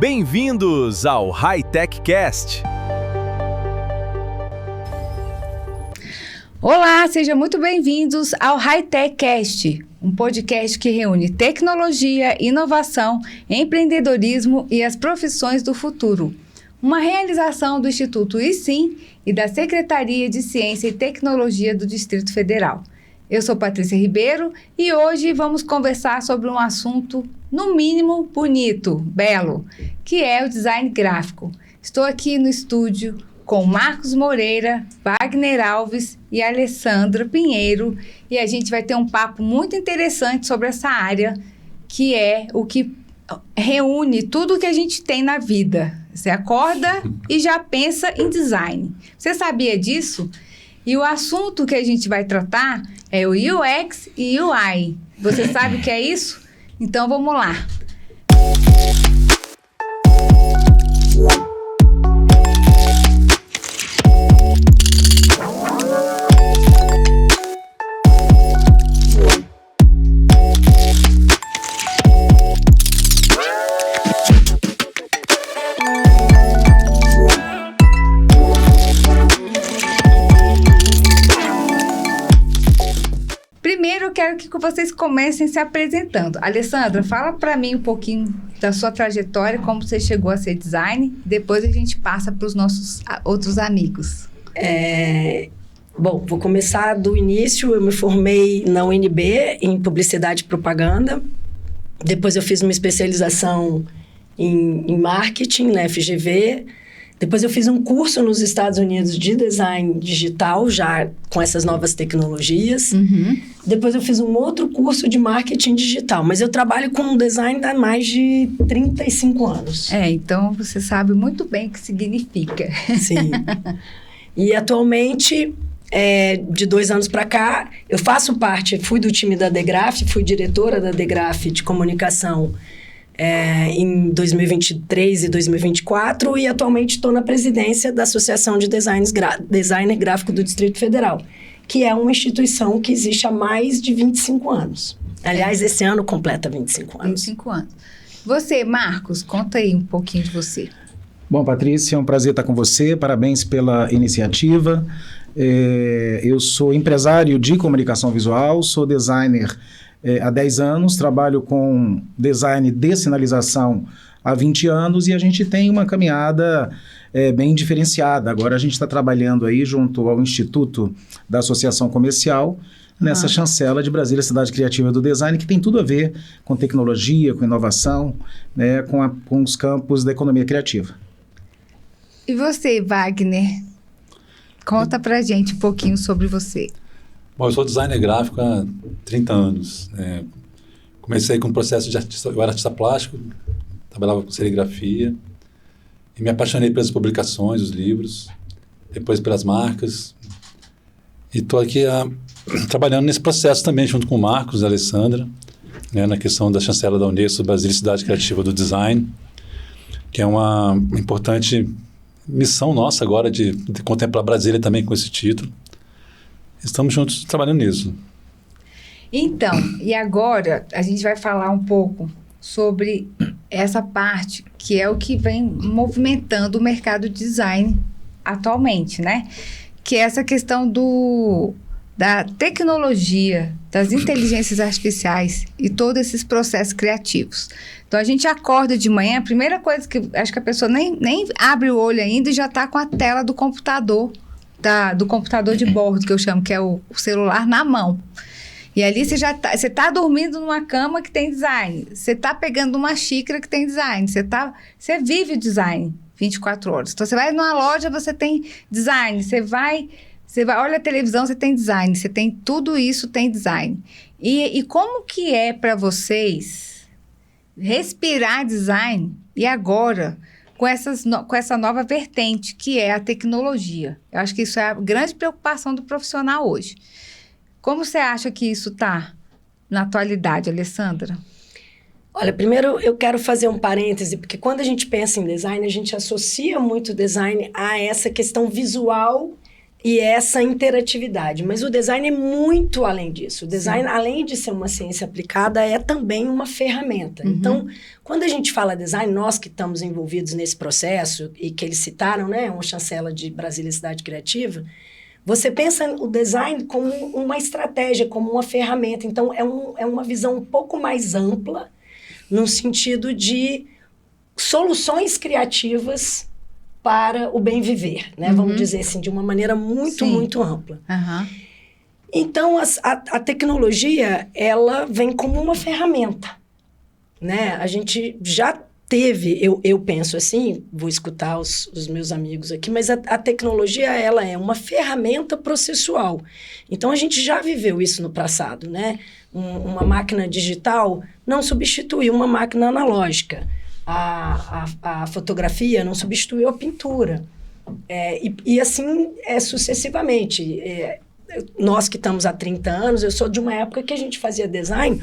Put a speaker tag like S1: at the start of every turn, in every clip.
S1: Bem-vindos ao Hightech Cast.
S2: Olá, sejam muito bem-vindos ao Hightech Cast, um podcast que reúne tecnologia, inovação, empreendedorismo e as profissões do futuro. Uma realização do Instituto ISIM e da Secretaria de Ciência e Tecnologia do Distrito Federal. Eu sou Patrícia Ribeiro e hoje vamos conversar sobre um assunto, no mínimo, bonito, belo, que é o design gráfico. Estou aqui no estúdio com Marcos Moreira, Wagner Alves e Alessandra Pinheiro, e a gente vai ter um papo muito interessante sobre essa área, que é o que reúne tudo que a gente tem na vida. Você acorda e já pensa em design. Você sabia disso? E o assunto que a gente vai tratar é o UX e UI. Você sabe o que é isso? Então vamos lá. Primeiro, eu quero que vocês comecem se apresentando. Alessandra, fala para mim um pouquinho da sua trajetória, como você chegou a ser design. Depois a gente passa para os nossos outros amigos.
S3: Bom, vou começar do início. Eu me formei na UNB em Publicidade e Propaganda. Depois eu fiz uma especialização em Marketing na FGV. Depois eu fiz um curso nos Estados Unidos de design digital, já com essas novas tecnologias. Uhum. Depois eu fiz um outro curso de marketing digital, mas eu trabalho com design há mais de 35 anos.
S2: Então você sabe muito bem o que significa.
S3: Sim. E atualmente, de 2 anos para cá, eu faço parte, fui do time da Degraf, fui diretora da Degraf de comunicação em 2023 e 2024 e atualmente estou na presidência da Associação de Designer Gráfico do Distrito Federal, que é uma instituição que existe há mais de 25 anos. Aliás, esse ano completa 25 anos.
S2: 25 anos. Você, Marcos, conta aí um pouquinho de você.
S4: Bom, Patrícia, é um prazer estar com você, parabéns pela iniciativa. Eu sou empresário de comunicação visual, sou designer há 10 anos, trabalho com design de sinalização há 20 anos e a gente tem uma caminhada bem diferenciada. Agora a gente está trabalhando aí junto ao Instituto da Associação Comercial, nessa chancela de Brasília, Cidade Criativa do Design, que tem tudo a ver com tecnologia, com inovação, né, com os campos da economia criativa.
S2: E você, Wagner? Conta pra gente um pouquinho sobre você.
S5: Bom, eu sou designer gráfico há 30 anos. Comecei com o processo de artista, eu era artista plástico, trabalhava com serigrafia, e me apaixonei pelas publicações, os livros, depois pelas marcas, e estou aqui trabalhando nesse processo também, junto com o Marcos e a Alessandra, na questão da chancela da Unesco, Brasília Cidade Criativa do Design, que é uma importante missão nossa agora de contemplar Brasília também com esse título. Estamos juntos trabalhando nisso.
S2: Então, e agora a gente vai falar um pouco sobre essa parte que é o que vem movimentando o mercado de design atualmente, né? Que é essa questão da tecnologia, das inteligências artificiais e todos esses processos criativos. Então, a gente acorda de manhã, a primeira coisa que acho que a pessoa nem abre o olho ainda e já está com a tela do computador, do computador de bordo, que eu chamo, que é o celular na mão. E ali você tá dormindo numa cama que tem design, você tá pegando uma xícara que tem design, você vive o design 24 horas. Então, você vai numa loja, você tem design, você vai olha a televisão, você tem design, você tem tudo isso, tem design. E como que é para vocês respirar design e agora com essa nova vertente, que é a tecnologia? Eu acho que isso é a grande preocupação do profissional hoje. Como você acha que isso está na atualidade, Alessandra?
S3: Olha, primeiro eu quero fazer um parêntese, porque quando a gente pensa em design, a gente associa muito design a essa questão visual e essa interatividade. Mas o design é muito além disso. O design, além de ser uma ciência aplicada, é também uma ferramenta. Então, quando a gente fala design, nós que estamos envolvidos nesse processo, e que eles citaram, né, uma chancela de Brasília Cidade Criativa, você pensa o design como uma estratégia, como uma ferramenta. Então, é uma visão um pouco mais ampla, no sentido de soluções criativas para o bem viver, né? Vamos dizer assim, de uma maneira muito ampla. Então, a tecnologia, ela vem como uma ferramenta, né? A gente já teve, eu penso assim, vou escutar os meus amigos aqui, mas a tecnologia, ela é uma ferramenta processual. Então, a gente já viveu isso no passado, né? Uma máquina digital não substituiu uma máquina analógica. A fotografia não substituiu a pintura. E assim sucessivamente. Nós que estamos há 30 anos, eu sou de uma época que a gente fazia design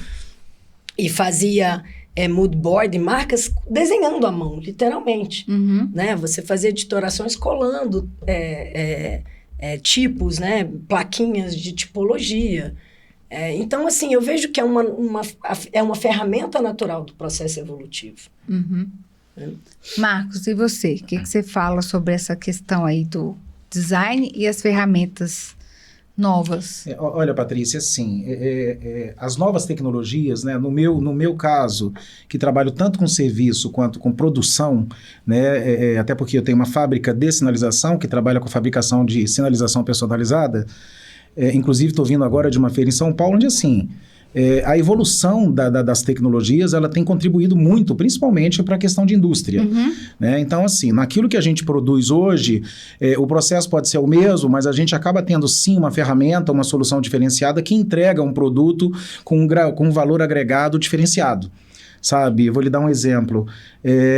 S3: e fazia mood board, marcas, desenhando à mão, literalmente. Né? Você fazia editorações colando tipos, né? Plaquinhas de tipologia. Então, assim, eu vejo que é uma ferramenta natural do processo evolutivo.
S2: Marcos, e você? O que você fala sobre essa questão aí do design e as ferramentas novas?
S4: Olha, Patrícia, assim, as novas tecnologias, né, no meu caso, que trabalho tanto com serviço quanto com produção, né, até porque eu tenho uma fábrica de sinalização que trabalha com a fabricação de sinalização personalizada. Inclusive, estou vindo agora de uma feira em São Paulo, onde, assim, a evolução das tecnologias, ela tem contribuído muito, principalmente para a questão de indústria. Né? Então, assim, naquilo que a gente produz hoje, o processo pode ser o mesmo, mas a gente acaba tendo, sim, uma ferramenta, uma solução diferenciada que entrega um produto com um valor agregado diferenciado. Sabe, vou lhe dar um exemplo.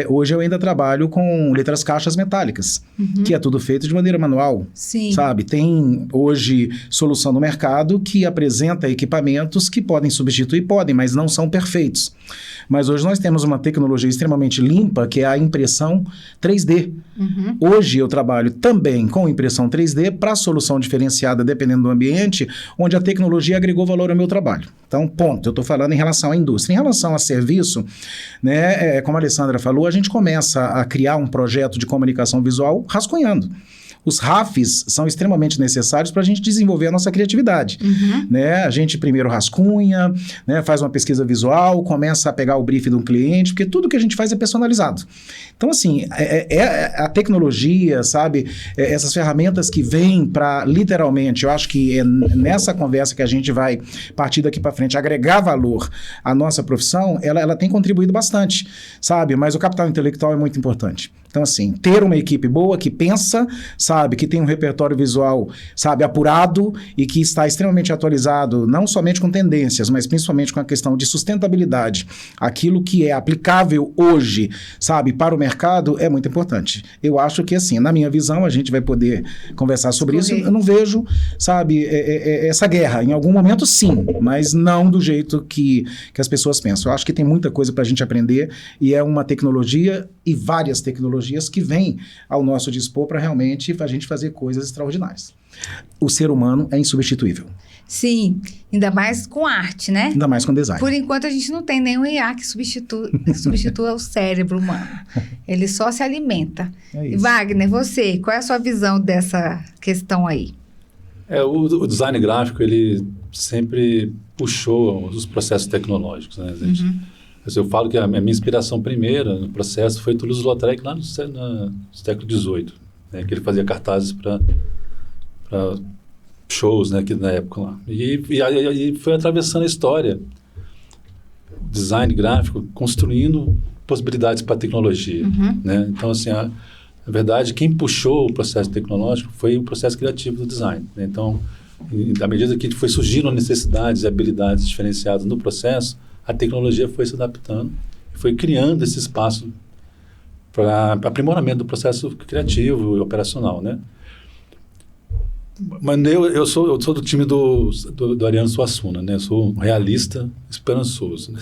S4: Hoje eu ainda trabalho com letras caixas metálicas, que é tudo feito de maneira manual.
S2: Sim.
S4: Sabe, tem hoje solução no mercado que apresenta equipamentos que podem substituir, mas não são perfeitos. Mas hoje nós temos uma tecnologia extremamente limpa, que é a impressão 3D. Hoje eu trabalho também com impressão 3D para solução diferenciada, dependendo do ambiente, onde a tecnologia agregou valor ao meu trabalho. Então, ponto. Eu estou falando em relação à indústria. Em relação a serviço, né, como a Alessandra falou, a gente começa a criar um projeto de comunicação visual rascunhando. Os RAFs são extremamente necessários para a gente desenvolver a nossa criatividade. Né? A gente primeiro rascunha, né, faz uma pesquisa visual, começa a pegar o brief de um cliente, porque tudo que a gente faz é personalizado. Então, assim, a tecnologia, sabe, essas ferramentas que vêm para, literalmente, eu acho que é nessa conversa que a gente vai partir daqui para frente, agregar valor à nossa profissão, ela tem contribuído bastante, sabe? Mas o capital intelectual é muito importante. Então, assim, ter uma equipe boa que pensa, sabe, que tem um repertório visual, sabe, apurado e que está extremamente atualizado, não somente com tendências, mas principalmente com a questão de sustentabilidade. Aquilo que é aplicável hoje, sabe, para o mercado é muito importante. Eu acho que, assim, na minha visão, a gente vai poder conversar sobre isso. Eu não vejo, sabe, essa guerra. Em algum momento, sim, mas não do jeito que as pessoas pensam. Eu acho que tem muita coisa para a gente aprender e é uma tecnologia e várias tecnologias que vêm ao nosso dispor para realmente a gente fazer coisas extraordinárias. O ser humano é insubstituível.
S2: Sim, ainda mais com arte, né?
S4: Ainda mais com design.
S2: Por enquanto, a gente não tem nenhum IA que substitua o cérebro humano. Ele só se alimenta. E Wagner, você, qual é a sua visão dessa questão aí?
S5: O design gráfico, ele sempre puxou os processos tecnológicos, né, gente? Eu falo que a minha inspiração primeira no processo foi Toulouse-Lautrec lá no século XVIII, né, que ele fazia cartazes para shows, né, aqui na época lá. E foi atravessando a história, design gráfico, construindo possibilidades para a tecnologia. Né? Então, assim, na verdade, quem puxou o processo tecnológico foi o processo criativo do design. Né? Então, à medida que foi surgindo necessidades e habilidades diferenciadas no processo, a tecnologia foi se adaptando, foi criando esse espaço para aprimoramento do processo criativo e operacional, né? Mas eu sou do time do Ariano Suassuna, né? Eu sou um realista esperançoso, né?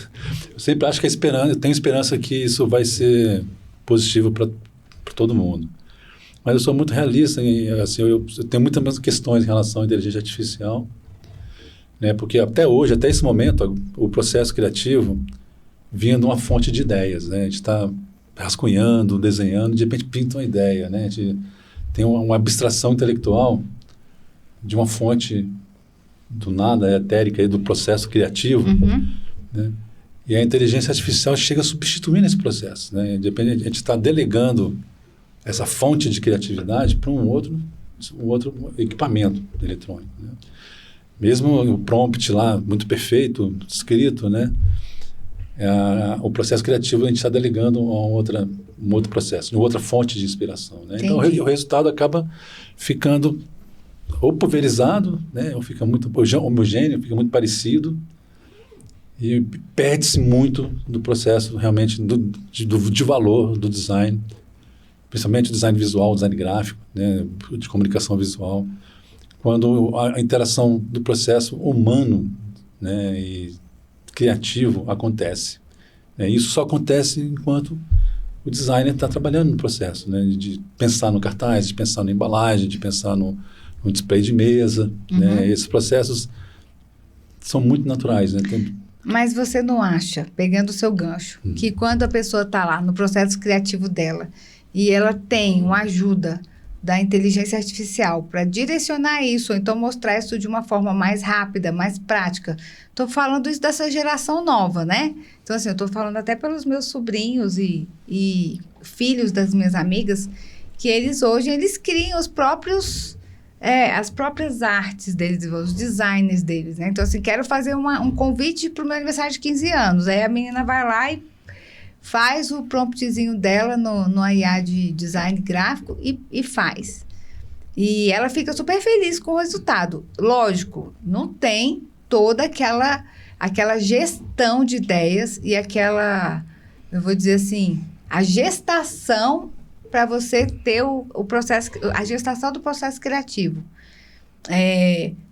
S5: Eu sempre acho que eu tenho esperança que isso vai ser positivo para todo mundo. Mas eu sou muito realista, assim, eu tenho muitas questões em relação à inteligência artificial, né? Porque até hoje, até esse momento, o processo criativo vinha de uma fonte de ideias, né? A gente está rascunhando, desenhando, de repente pinta uma ideia, né? A gente tem uma abstração intelectual de uma fonte do nada, etérica, do processo criativo, né? E a inteligência artificial chega substituindo esse processo, né? De repente, a gente está delegando essa fonte de criatividade para um outro equipamento eletrônico, né? Mesmo o prompt lá, muito perfeito, escrito, né? O processo criativo a gente está delegando a um outro processo, uma outra fonte de inspiração, né? Então, o resultado acaba ficando ou pulverizado, né? Ou fica muito homogêneo, fica muito parecido e perde-se muito do processo realmente de valor do design, principalmente o design visual, o design gráfico, né? De comunicação visual, quando a interação do processo humano, né? E criativo acontece. Isso só acontece enquanto o designer está trabalhando no processo, né? De pensar no cartaz, de pensar na embalagem, de pensar no display de mesa, né? Esses processos são muito naturais, né?
S2: Mas você não acha, pegando o seu gancho, que quando a pessoa está lá no processo criativo dela e ela tem uma ajuda da inteligência artificial para direcionar isso, ou então mostrar isso de uma forma mais rápida, mais prática. Estou falando isso dessa geração nova, né? Então, assim, eu estou falando até pelos meus sobrinhos e filhos das minhas amigas, que eles hoje, eles criam os próprios... as próprias artes deles, os designs deles, né? Então, assim, quero fazer um convite para o meu aniversário de 15 anos. Aí a menina vai lá e faz o promptzinho dela no IA de design gráfico e faz. E ela fica super feliz com o resultado. Lógico, não tem toda aquela gestão de ideias e aquela, eu vou dizer assim, a gestação para você ter o processo, a gestação do processo criativo.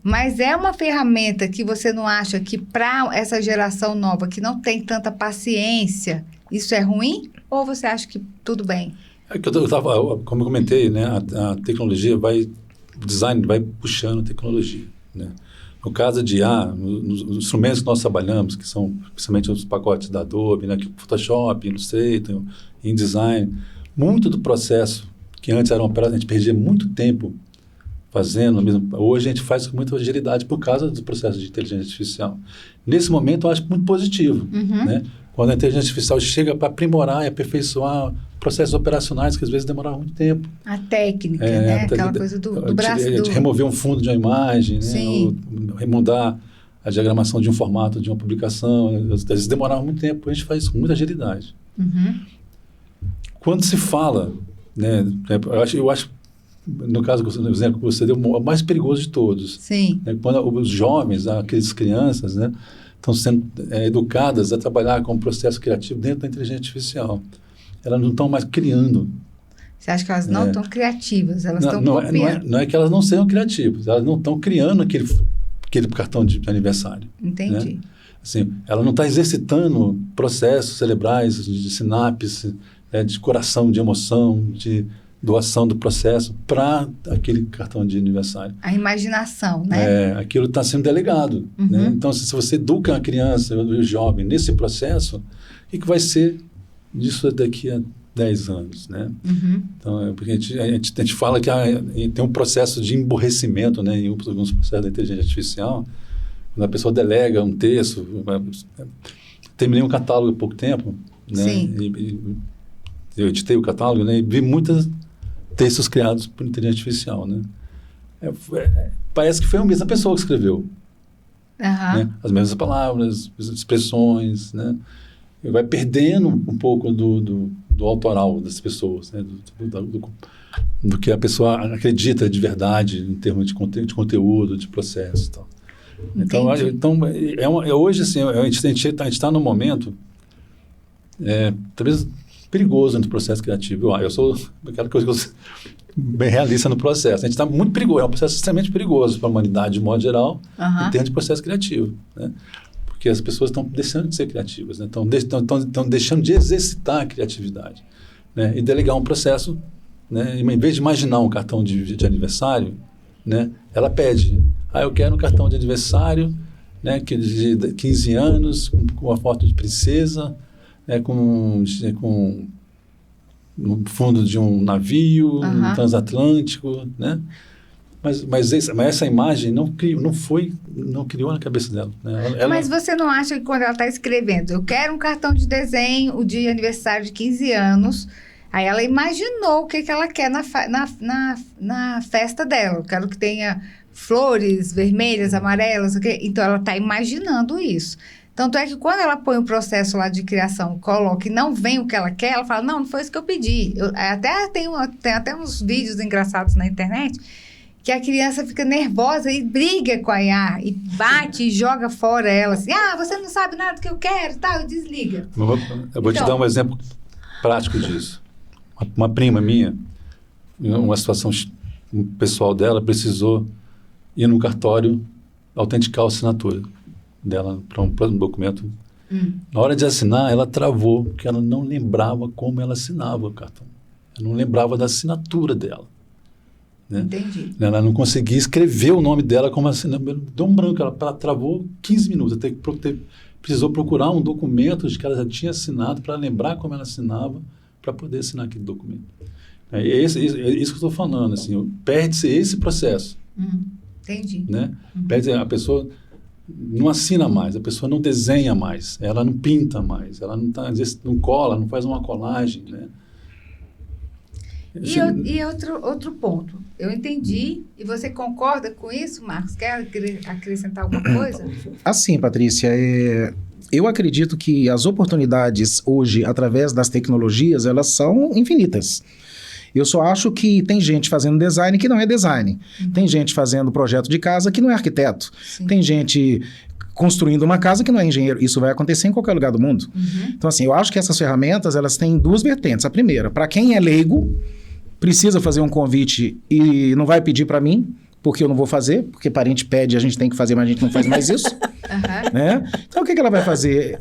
S2: Mas é uma ferramenta que você não acha que para essa geração nova que não tem tanta paciência, isso é ruim? Ou você acha que tudo bem?
S5: Como eu comentei, né, a tecnologia o design vai puxando a tecnologia, né? No caso de nos instrumentos que nós trabalhamos, que são principalmente os pacotes da Adobe, né, Photoshop, Illustrator, InDesign, muito do processo que antes era a gente perdia muito tempo fazendo, hoje a gente faz com muita agilidade por causa do processo de inteligência artificial. Nesse momento eu acho muito positivo, né? Quando a inteligência artificial chega para aprimorar e aperfeiçoar processos operacionais que às vezes demoravam muito tempo.
S2: A técnica, né? Aquela coisa do braço.
S5: De remover um fundo de uma imagem, né? Ou remudar a diagramação de um formato de uma publicação, às vezes demorava muito tempo, a gente faz isso com muita agilidade. Quando se fala, né, eu acho, no caso do exemplo que você deu, o mais perigoso de todos.
S2: Sim.
S5: Né, quando os jovens, aquelas crianças, né, estão sendo educadas a trabalhar com o processo criativo dentro da inteligência artificial. Elas não estão mais criando.
S2: Você acha que elas não estão criativas, elas estão copiando?
S5: Não é que elas não sejam criativas, elas não estão criando aquele cartão de aniversário.
S2: Entendi.
S5: Né? Assim, ela não está exercitando processos cerebrais de sinapse, de coração, de emoção, de doação do processo para aquele cartão de aniversário.
S2: A imaginação, né?
S5: Aquilo está sendo delegado. Né? Então, se você educa a criança e o jovem nesse processo, o que vai ser disso daqui a 10 anos? Né? Então, porque a gente fala que tem um processo de emburrecimento, né, em alguns processos da inteligência artificial. Quando a pessoa delega um texto, terminei um catálogo há pouco tempo, né?
S2: Sim.
S5: Eu editei o catálogo, né, e vi muitos textos criados por inteligência artificial, né? Parece que foi a mesma pessoa que escreveu. Né? As mesmas palavras, as expressões, né? E vai perdendo um pouco do autoral das pessoas, né? Do que a pessoa acredita de verdade em termos de conteúdo, de processo e tal. Então, hoje, assim, a gente está num momento talvez perigoso no processo criativo. Eu sou aquela coisa bem realista no processo. A gente está muito perigoso, é um processo extremamente perigoso para a humanidade de modo geral, em termos de processo criativo, né? Porque as pessoas estão deixando de ser criativas, né? Estão deixando de exercitar a criatividade, né? E delegar um processo né? Em vez de imaginar um cartão de aniversário, né? Ela pede, eu quero um cartão de aniversário, né? Que de 15 anos, com uma foto de princesa, né? com no fundo de um navio, um transatlântico, né? Mas essa imagem não criou na cabeça dela. Né?
S2: Mas você não acha que quando ela está escrevendo, eu quero um cartão de desenho, o dia de aniversário de 15 anos, aí ela imaginou o que ela quer na festa dela. Eu quero que tenha flores vermelhas, amarelas, então ela está imaginando isso. Tanto é que quando ela põe o processo lá de criação, coloca e não vem o que ela quer, ela fala, não foi isso que eu pedi. Tem até uns vídeos engraçados na internet que a criança fica nervosa e briga com a IA, e bate e joga fora ela, assim, você não sabe nada do que eu quero, e desliga.
S5: Eu vou te dar um exemplo prático disso. Uma prima minha, uma situação pessoal dela, precisou ir no cartório autenticar a assinatura dela para um documento. Na hora de assinar, ela travou, porque ela não lembrava como ela assinava o cartão. Ela não lembrava da assinatura dela. Né?
S2: Entendi.
S5: Ela não conseguia escrever o nome dela como assinava. Deu um branco, ela travou 15 minutos. Precisou procurar um documento de que ela já tinha assinado para lembrar como ela assinava para poder assinar aquele documento. É isso que eu estou falando. Assim, perde-se esse processo.
S2: Entendi.
S5: Né? A pessoa não assina mais, a pessoa não desenha mais, ela não pinta mais, ela não, às vezes, não cola, não faz uma colagem. Né?
S2: E outro ponto, eu entendi, e você concorda com isso, Marcos? Quer acrescentar alguma coisa?
S4: Assim, Patrícia, eu acredito que as oportunidades hoje, através das tecnologias, elas são infinitas. Eu só acho que tem gente fazendo design que não é design. Tem gente fazendo projeto de casa que não é arquiteto. Sim. Tem gente construindo uma casa que não é engenheiro. Isso vai acontecer em qualquer lugar do mundo. Então, assim, eu acho que essas ferramentas, elas têm duas vertentes. A primeira, para quem é leigo, precisa fazer um convite e não vai pedir para mim, porque eu não vou fazer, porque parente pede, a gente tem que fazer, mas a gente não faz mais isso. Né? Então, o que ela vai fazer?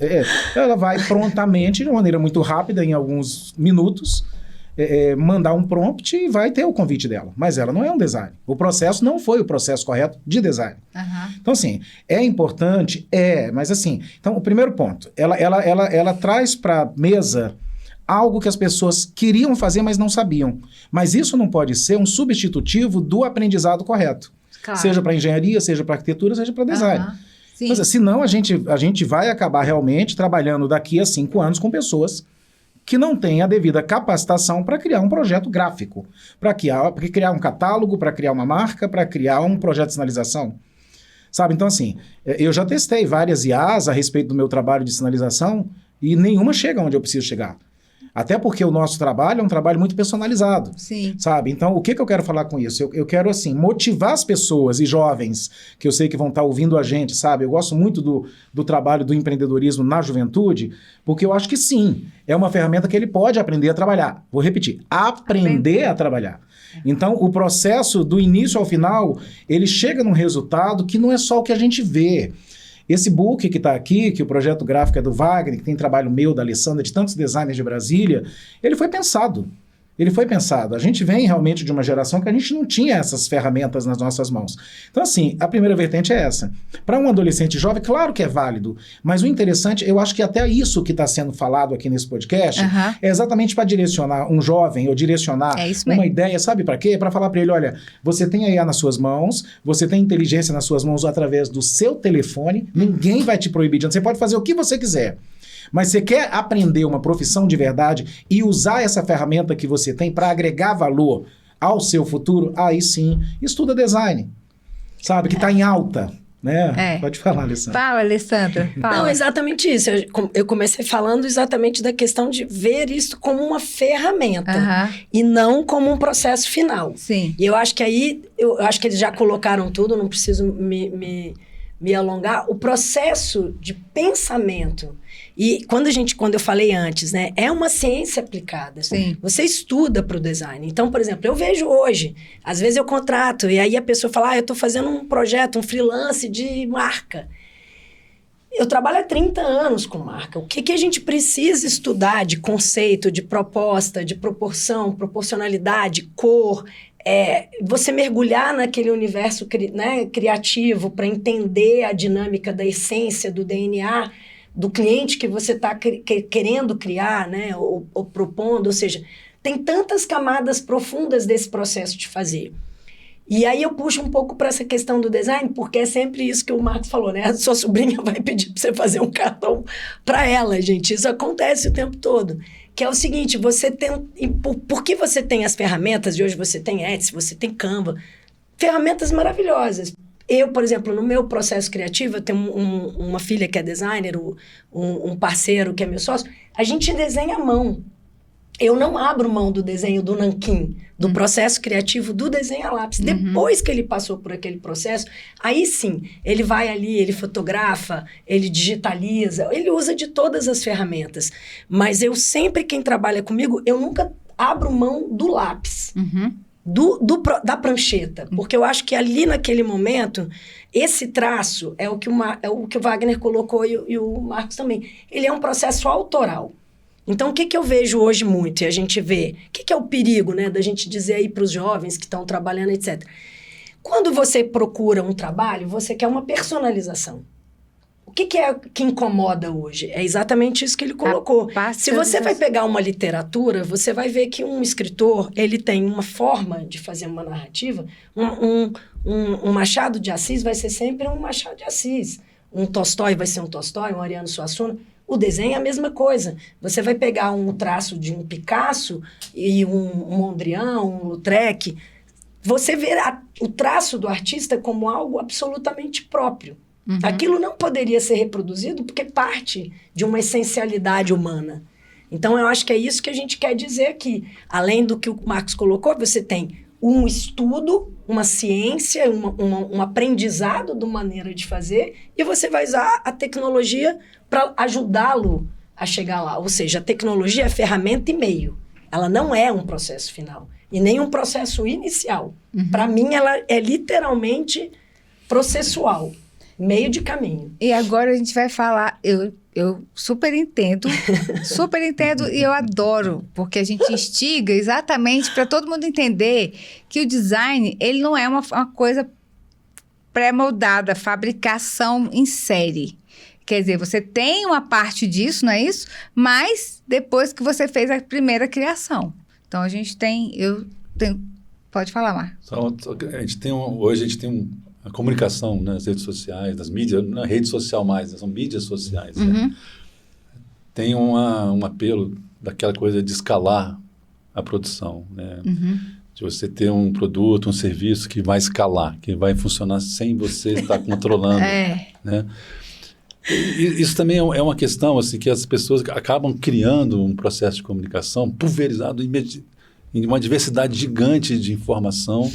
S4: Ela vai prontamente, de uma maneira muito rápida, em alguns minutos, mandar um prompt e vai ter o convite dela. Mas ela não é um design. O processo não foi o processo correto de design. Então, assim, é importante? Mas assim, então, o primeiro ponto, ela traz para a mesa algo que as pessoas queriam fazer, mas não sabiam. Mas isso não pode ser um substitutivo do aprendizado correto. Claro. Seja para engenharia, seja para arquitetura, seja para design. Mas, senão, a gente vai acabar realmente trabalhando daqui a 5 anos com pessoas que não têm a devida capacitação para criar um projeto gráfico, para criar um catálogo, para criar uma marca, para criar um projeto de sinalização. Sabe? Então, assim, eu já testei várias IAs a respeito do meu trabalho de sinalização e nenhuma chega onde eu preciso chegar. Até porque o nosso trabalho é um trabalho muito personalizado. Sim. Sabe? Então, o que eu quero falar com isso? Eu quero, assim, motivar as pessoas e jovens que eu sei que vão estar ouvindo a gente, sabe? Eu gosto muito do trabalho do empreendedorismo na juventude, porque eu acho que sim, é uma ferramenta que ele pode aprender a trabalhar. Vou repetir, aprender a trabalhar. Então, o processo do início ao final, ele chega num resultado que não é só o que a gente vê. Esse book que está aqui, que o projeto gráfico é do Wagner, que tem trabalho meu, da Alessandra, de tantos designers de Brasília, ele foi pensado. A gente vem realmente de uma geração que a gente não tinha essas ferramentas nas nossas mãos. Então, assim, a primeira vertente é essa. Para um adolescente jovem, claro que é válido, mas o interessante, eu acho que até isso que está sendo falado aqui nesse podcast, é exatamente para direcionar um jovem, ou direcionar uma ideia, sabe para quê? Para falar para ele, olha, você tem a IA nas suas mãos, você tem inteligência nas suas mãos através do seu telefone, ninguém vai te proibir, você pode fazer o que você quiser. Mas você quer aprender uma profissão de verdade e usar essa ferramenta que você tem para agregar valor ao seu futuro? Aí sim, estuda design, sabe? Que está em alta, né? Pode falar, Alessandra.
S2: Fala, Alessandra. Fala.
S3: Não, exatamente isso. Eu comecei falando exatamente da questão de ver isso como uma ferramenta e não como um processo final. Sim. E eu acho que aí, eles já colocaram tudo, não preciso me alongar. O processo de pensamento. E quando eu falei antes, né, é uma ciência aplicada. Sim. Você estuda para o design. Então, por exemplo, eu vejo hoje, às vezes eu contrato, e aí a pessoa fala, eu estou fazendo um projeto, um freelance de marca. Eu trabalho há 30 anos com marca. O que a gente precisa estudar de conceito, de proposta, de proporção, proporcionalidade, cor, você mergulhar naquele universo criativo para entender a dinâmica da essência, do DNA do cliente que você está querendo criar, né, ou propondo. Ou seja, tem tantas camadas profundas desse processo de fazer. E aí eu puxo um pouco para essa questão do design, porque é sempre isso que o Marcos falou, né? A sua sobrinha vai pedir para você fazer um cartão para ela, gente. Isso acontece o tempo todo. Que é o seguinte, você tem... Por que você tem as ferramentas, e hoje você tem Etsy, você tem Canva, ferramentas maravilhosas. Eu, por exemplo, no meu processo criativo, eu tenho uma filha que é designer, um parceiro que é meu sócio, a gente desenha à mão. Eu não abro mão do desenho do nanquim, do processo criativo do desenho a lápis. Depois que ele passou por aquele processo, aí sim, ele vai ali, ele fotografa, ele digitaliza, ele usa de todas as ferramentas. Mas eu sempre, quem trabalha comigo, eu nunca abro mão do lápis. Da prancheta, porque eu acho que ali naquele momento, esse traço é o que o Wagner colocou e o Marcos também. Ele é um processo autoral. Então, o que eu vejo hoje muito, e a gente vê, o que é o perigo, né, da gente dizer aí para os jovens que estão trabalhando, etc. Quando você procura um trabalho, você quer uma personalização. O que é que incomoda hoje? É exatamente isso que ele colocou. Se você vai pegar uma literatura, você vai ver que um escritor, ele tem uma forma de fazer uma narrativa. Um Machado de Assis vai ser sempre um Machado de Assis. Um Tolstói vai ser um Tolstói, um Ariano Suassuna. O desenho é a mesma coisa. Você vai pegar um traço de um Picasso e um Mondrian, um Lautrec. Você vê o traço do artista como algo absolutamente próprio. Aquilo não poderia ser reproduzido porque parte de uma essencialidade humana. Então, eu acho que é isso que a gente quer dizer aqui. Além do que o Marcos colocou, você tem um estudo, uma ciência, um aprendizado de maneira de fazer, e você vai usar a tecnologia para ajudá-lo a chegar lá. Ou seja, a tecnologia é ferramenta e meio. Ela não é um processo final. E nem um processo inicial. Para mim, ela é literalmente processual. Meio de caminho.
S2: E agora a gente vai falar, eu super entendo e eu adoro, porque a gente instiga exatamente para todo mundo entender que o design, ele não é uma coisa pré-moldada, fabricação em série. Quer dizer, você tem uma parte disso, não é isso? Mas depois que você fez a primeira criação. Então, a gente tem... Pode falar, Marcos.
S5: Hoje a gente tem a comunicação nas redes sociais, nas mídias, não é rede social mais, são mídias sociais. Né? Tem um apelo daquela coisa de escalar a produção, né? De você ter um produto, um serviço que vai escalar, que vai funcionar sem você estar controlando. Né? E isso também é uma questão assim, que as pessoas acabam criando um processo de comunicação pulverizado em uma diversidade gigante de informação,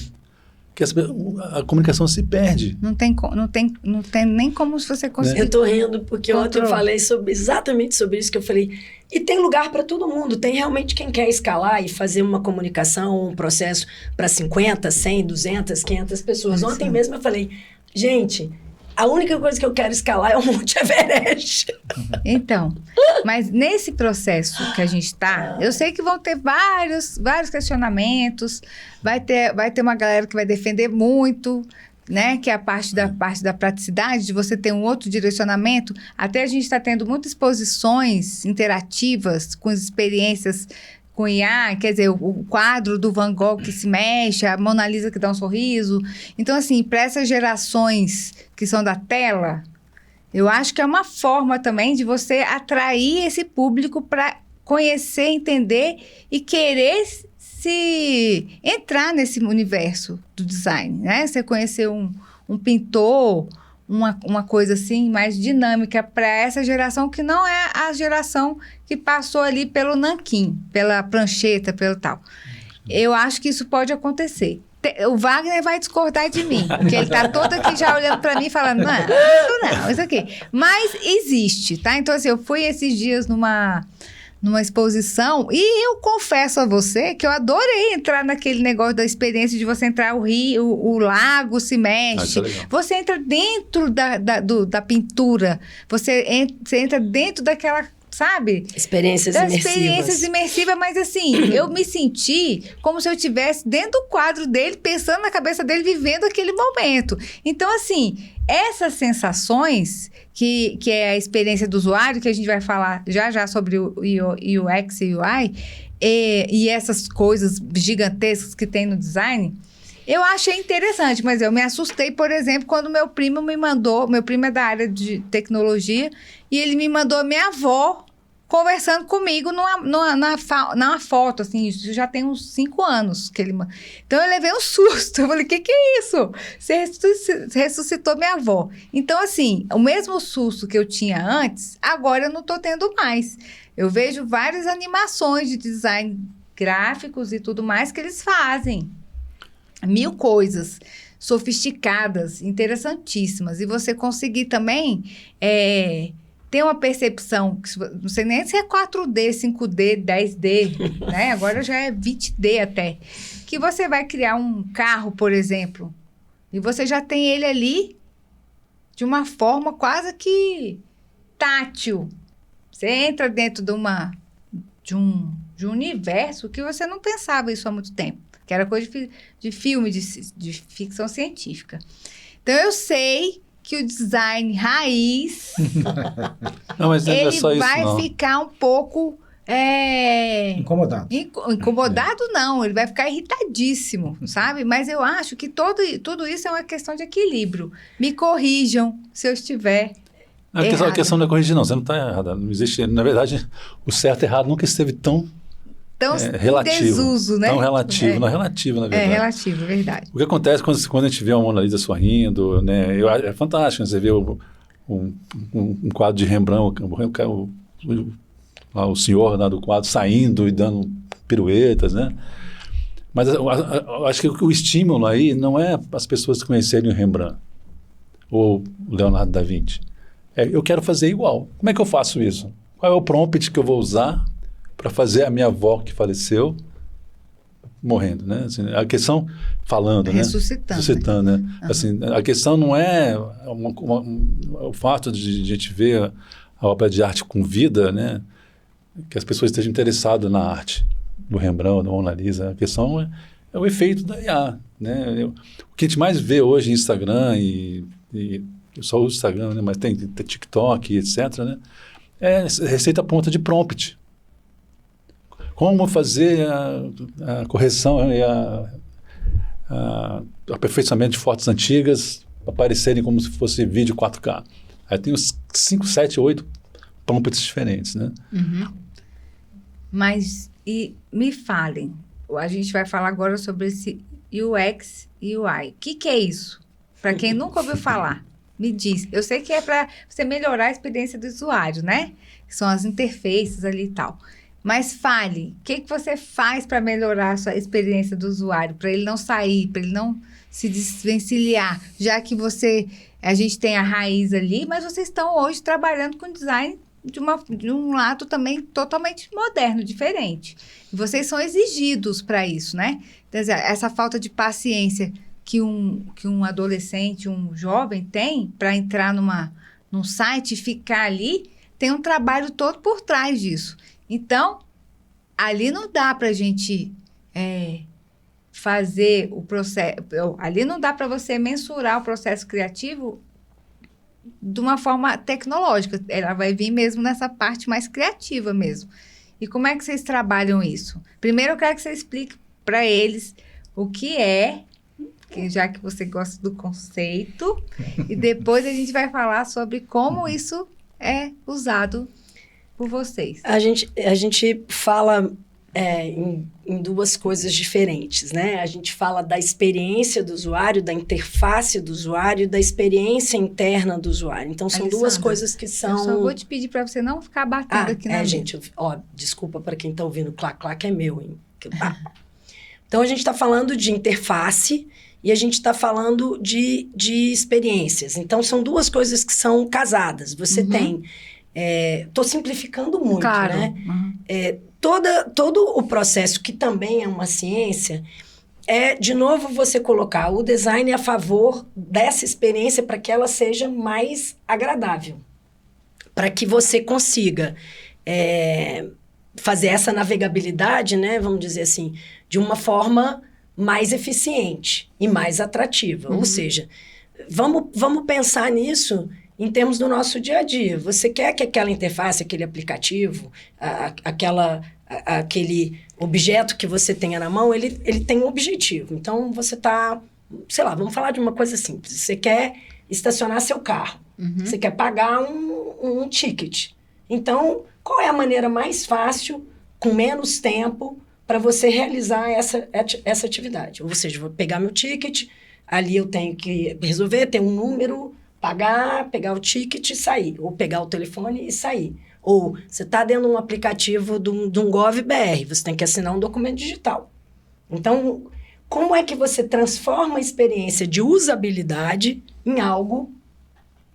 S5: que a comunicação se perde.
S2: Não tem nem como se você conseguir.
S3: Eu tô rindo porque ontem eu falei exatamente sobre isso, que eu falei, e tem lugar para todo mundo, tem realmente quem quer escalar e fazer uma comunicação, um processo para 50, 100, 200, 500 pessoas. Ontem mesmo eu falei, gente, a única coisa que eu quero escalar é o Monte Everest.
S2: Então, mas nesse processo que a gente está, eu sei que vão ter vários questionamentos, vai ter uma galera que vai defender muito, né? Que é a parte da praticidade, de você ter um outro direcionamento. Até a gente está tendo muitas exposições interativas com as experiências com IA, quer dizer, o quadro do Van Gogh que se mexe, a Mona Lisa que dá um sorriso. Então, assim, para essas gerações que são da tela, eu acho que é uma forma também de você atrair esse público para conhecer, entender e querer entrar nesse universo do design, né? Você conhecer um pintor, uma coisa assim mais dinâmica para essa geração que não é a geração que passou ali pelo nanquim, pela prancheta, pelo tal. Eu acho que isso pode acontecer. O Wagner vai discordar de mim, porque ele tá todo aqui já olhando para mim falando, não, isso aqui. Mas existe, tá? Então, assim, eu fui esses dias numa exposição, e eu confesso a você que eu adorei entrar naquele negócio da experiência de você entrar o rio, o lago se mexe,
S5: Isso é legal.
S2: você entra dentro da pintura, você entra dentro daquela, sabe?
S3: Experiências
S2: Das
S3: imersivas.
S2: experiências imersivas, mas assim, eu me senti como se eu estivesse dentro do quadro dele, pensando na cabeça dele, vivendo aquele momento. Então, assim, essas sensações, que é a experiência do usuário, que a gente vai falar já sobre o UX e UI, e essas coisas gigantescas que tem no design, eu achei interessante, mas eu me assustei, por exemplo, quando meu primo é da área de tecnologia, e ele me mandou a minha avó conversando comigo numa foto, assim, isso já tem uns 5 anos que ele... Então, eu levei um susto, eu falei, que é isso? Você ressuscitou minha avó. Então, assim, o mesmo susto que eu tinha antes, agora eu não estou tendo mais. Eu vejo várias animações de design gráficos e tudo mais que eles fazem. 1000 coisas sofisticadas, interessantíssimas. E você conseguir também ter uma percepção, não sei nem se é 4D, 5D, 10D, né? Agora já é 20D até. Que você vai criar um carro, por exemplo, e você já tem ele ali de uma forma quase que tátil. Você entra dentro de um universo que você não pensava isso há muito tempo. Que era coisa de filme, de ficção científica. Então, eu sei que o design raiz,
S5: Não, mas não é só
S2: ele
S5: isso,
S2: vai
S5: não.
S2: ficar um pouco...
S4: Incomodado.
S2: Incomodado não, ele vai ficar irritadíssimo, sabe? Mas eu acho que tudo isso é uma questão de equilíbrio. Me corrijam se eu estiver
S5: A
S2: errada.
S5: questão não é corrigir, não. Você não está errada. Não existe... Na verdade, o certo e errado nunca esteve tão
S2: Então,
S5: relativo.
S2: em desuso, né?
S5: Tão relativo. Não, relativo, na
S2: É
S5: verdade.
S2: relativo, verdade.
S5: O que acontece quando a gente vê a Mona Lisa sorrindo, né? É fantástico, né? Você vê um quadro de Rembrandt, o senhor lá do quadro saindo e dando piruetas, né? Mas eu acho que o estímulo aí não é as pessoas conhecerem o Rembrandt ou o Leonardo da Vinci. Eu quero fazer igual. Como é que eu faço isso? Qual é o prompt que eu vou usar para fazer a minha avó que faleceu morrendo, né? Assim, a questão, falando,
S2: Ressuscitando.
S5: né? Ressuscitando, né? Assim, a questão não é o fato de a gente ver a obra de arte com vida, né? Que as pessoas estejam interessadas na arte do Rembrandt, da Mona Lisa. A questão é o efeito da IA, né? O que a gente mais vê hoje em Instagram, e eu só uso Instagram, né? Mas tem TikTok, etc., né? É receita à ponta de prompt. Como fazer a correção e aperfeiçoamento de fotos antigas aparecerem como se fosse vídeo 4K. Aí tem uns 5, 7, 8 prompts diferentes, né?
S2: Uhum. Mas, e me falem, a gente vai falar agora sobre esse UX e UI. O que é isso? Para quem nunca ouviu falar, me diz. Eu sei que é para você melhorar a experiência do usuário, né? São as interfaces ali e tal. Mas fale, o que você faz para melhorar a sua experiência do usuário? Para ele não sair, para ele não se desvencilhar, já que a gente tem a raiz ali, mas vocês estão hoje trabalhando com design de um lado também totalmente moderno, diferente. E vocês são exigidos para isso, né? Quer dizer, essa falta de paciência que um adolescente, um jovem tem para entrar num site e ficar ali, tem um trabalho todo por trás disso. Então, ali não dá para a gente fazer o processo... Ali não dá para você mensurar o processo criativo de uma forma tecnológica. Ela vai vir mesmo nessa parte mais criativa mesmo. E como é que vocês trabalham isso? Primeiro, eu quero que você explique para eles o que é, já que você gosta do conceito, e depois a gente vai falar sobre como isso é usado por vocês.
S3: A gente fala em duas coisas diferentes, né? A gente fala da experiência do usuário, da interface do usuário, da experiência interna do usuário. Então, são duas coisas que são...
S2: Eu só vou te pedir para você não ficar batendo aqui na mesa.
S3: Gente, desculpa para quem está ouvindo, clac-clac é meu, hein? Então, a gente está falando de interface e a gente está falando de experiências. Então, são duas coisas que são casadas. Você tem Estou simplificando muito,
S2: Claro.
S3: né?
S2: Uhum.
S3: Todo o processo, que também é uma ciência, de novo, você colocar o design a favor dessa experiência para que ela seja mais agradável. Para que você consiga fazer essa navegabilidade, né, vamos dizer assim, de uma forma mais eficiente e mais atrativa. Ou seja, vamos pensar nisso em termos do nosso dia a dia. Você quer que aquela interface, aquele aplicativo, aquele objeto que você tenha na mão, ele tem um objetivo. Então, você está, sei lá, vamos falar de uma coisa simples. Você quer estacionar seu carro. Você quer pagar um ticket. Então, qual é a maneira mais fácil, com menos tempo, para você realizar essa atividade? Ou seja, vou pegar meu ticket, ali eu tenho que resolver, ter um número, pagar, pegar o ticket e sair. Ou pegar o telefone e sair. Ou você está dentro de um aplicativo de um GovBR, você tem que assinar um documento digital. Então, como é que você transforma a experiência de usabilidade em algo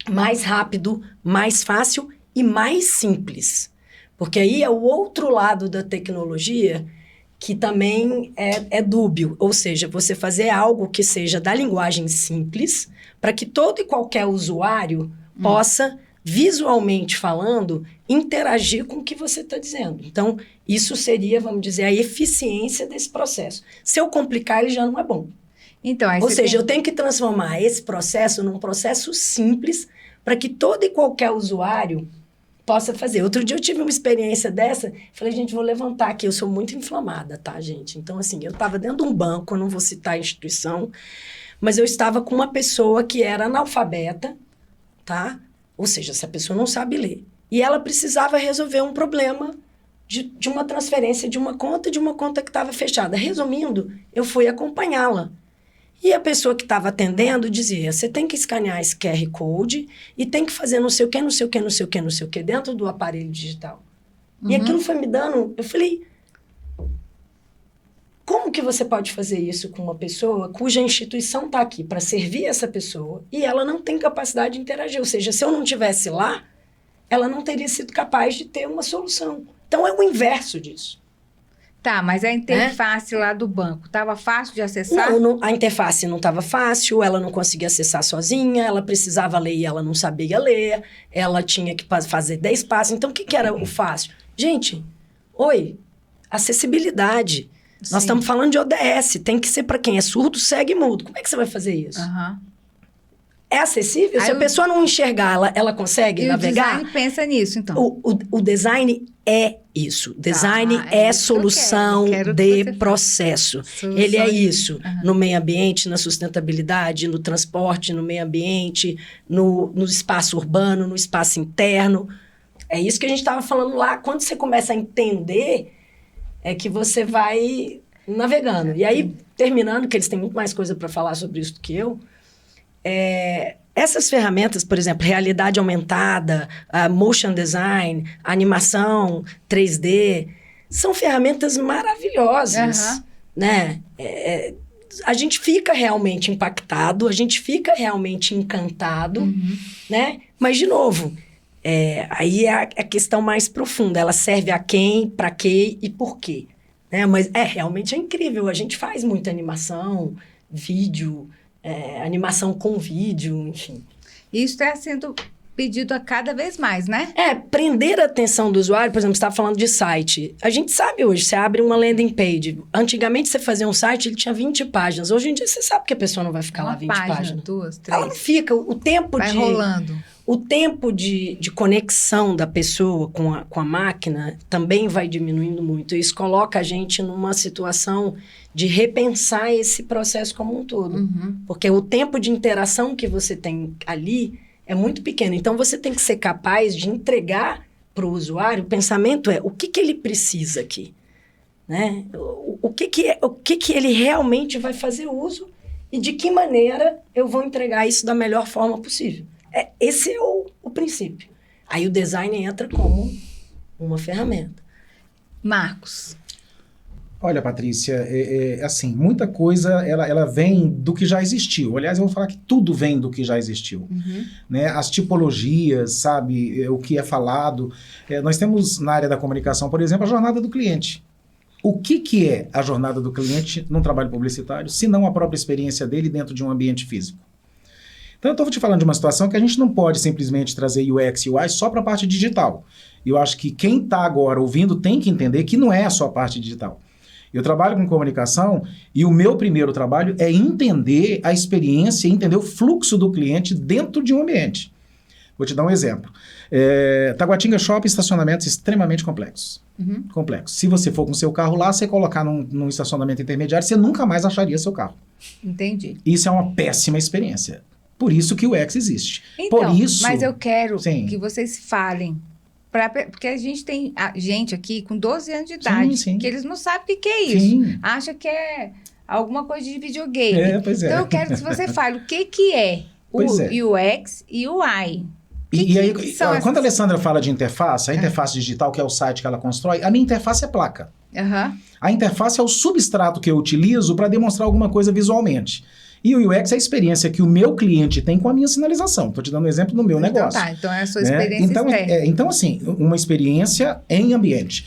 S3: mais rápido, mais fácil e mais simples? Porque aí é o outro lado da tecnologia que também é dúbio. Ou seja, você fazer algo que seja da linguagem simples para que todo e qualquer usuário possa, visualmente falando, interagir com o que você está dizendo. Então, isso seria, vamos dizer, a eficiência desse processo. Se eu complicar, ele já não é bom.
S2: Então, aí
S3: Ou
S2: você
S3: seja,
S2: tem-
S3: eu tenho que transformar esse processo num processo simples para que todo e qualquer usuário possa fazer. Outro dia eu tive uma experiência dessa, falei, gente, vou levantar aqui, eu sou muito inflamada, tá, gente? Então, assim, eu estava dentro de um banco, eu não vou citar a instituição, mas eu estava com uma pessoa que era analfabeta, tá? Ou seja, essa pessoa não sabe ler. E ela precisava resolver um problema de uma transferência de uma conta que estava fechada. Resumindo, eu fui acompanhá-la. E a pessoa que estava atendendo dizia, você tem que escanear esse QR Code e tem que fazer não sei o que, não sei o que, não sei o que, não sei o que, dentro do aparelho digital. E aquilo foi me dando... Eu falei, como que você pode fazer isso com uma pessoa cuja instituição está aqui para servir essa pessoa e ela não tem capacidade de interagir? Ou seja, se eu não estivesse lá, ela não teria sido capaz de ter uma solução. Então, é o inverso disso.
S2: Tá, mas a interface lá do banco, estava fácil de acessar?
S3: A interface não estava fácil, ela não conseguia acessar sozinha, ela precisava ler e ela não sabia ler, ela tinha que fazer 10 passos. Então, o que era o fácil? Gente, acessibilidade. Nós
S2: Sim.
S3: estamos falando de ODS, tem que ser para quem é surdo, cego e mudo. Como é que você vai fazer isso?
S2: Aham.
S3: É acessível?
S2: Aí
S3: Se a
S2: o-
S3: pessoa não enxergar, ela consegue
S2: E o
S3: navegar?
S2: design pensa nisso, então.
S3: O design é isso. Design
S2: é
S3: é
S2: isso que eu
S3: solução
S2: quero que
S3: de
S2: você fale.
S3: processo.
S2: Solução
S3: Ele é
S2: de-
S3: isso. No meio ambiente, na sustentabilidade, no transporte, no meio ambiente, no espaço urbano, no espaço interno. É isso que a gente estava falando lá. Quando você começa a entender, é que você vai navegando. E aí, terminando, que eles têm muito mais coisa para falar sobre isso do que eu, essas ferramentas, por exemplo, realidade aumentada, motion design, animação 3D, são ferramentas maravilhosas,
S2: Aham.
S3: né? A gente fica realmente impactado, a gente fica realmente encantado, né? Mas, de novo, aí é a questão mais profunda. Ela serve a quem, para quê e por quê. Né? Mas realmente é incrível. A gente faz muita animação, vídeo, animação com vídeo, enfim.
S2: Isso está sendo pedido a cada vez mais, né?
S3: Prender a atenção do usuário, por exemplo, você estava falando de site. A gente sabe hoje, você abre uma landing page. Antigamente, você fazia um site, ele tinha 20 páginas. Hoje em dia, você sabe que a pessoa não vai ficar lá
S2: Uma
S3: 20
S2: página,
S3: páginas.
S2: 2,
S3: Ela não
S2: 3.
S3: fica. O tempo
S2: Vai
S3: de...
S2: rolando.
S3: O tempo de conexão da pessoa com a máquina também vai diminuindo muito. Isso coloca a gente numa situação de repensar esse processo como um todo. Porque o tempo de interação que você tem ali é muito pequeno. Então, você tem que ser capaz de entregar para o usuário, o pensamento o que ele precisa aqui? Né? O que ele realmente vai fazer uso e de que maneira eu vou entregar isso da melhor forma possível. Esse é o princípio. Aí o design entra como uma ferramenta.
S2: Marcos.
S4: Olha, Patrícia, assim, muita coisa ela vem do que já existiu. Aliás, eu vou falar que tudo vem do que já existiu. Né? As tipologias, sabe, o que é falado. Nós temos na área da comunicação, por exemplo, a jornada do cliente. O que é a jornada do cliente num trabalho publicitário, se não a própria experiência dele dentro de um ambiente físico? Então, eu estou te falando de uma situação que a gente não pode simplesmente trazer UX e UI só para a parte digital. Eu acho que quem está agora ouvindo tem que entender que não é só a parte digital. Eu trabalho com comunicação e o meu primeiro trabalho é entender a experiência, entender o fluxo do cliente dentro de um ambiente. Vou te dar um exemplo. Taguatinga Shopping, estacionamentos extremamente complexos. Complexos. Se você for com seu carro lá, você colocar num estacionamento intermediário, você nunca mais acharia seu carro.
S2: Entendi.
S4: Isso é uma péssima experiência. Por isso que o UX existe.
S2: Então,
S4: Por isso,
S2: mas eu quero
S4: sim.
S2: que vocês falem. Porque a gente tem gente aqui com 12 anos de idade,
S4: sim.
S2: que eles não sabem o que é isso.
S4: Sim.
S2: Acha que é alguma coisa de videogame.
S4: Pois é.
S2: Então, eu quero que você fale o que é o UX e o UI.
S4: E aí,
S2: são
S4: quando a Alessandra fala de interface, a interface digital, que é o site que ela constrói, a minha interface é placa. A interface é o substrato que eu utilizo para demonstrar alguma coisa visualmente. E o UX é a experiência que o meu cliente tem com a minha sinalização. Estou te dando um exemplo do meu negócio.
S2: Então é a sua experiência externa.
S4: Então, assim, uma experiência em ambiente.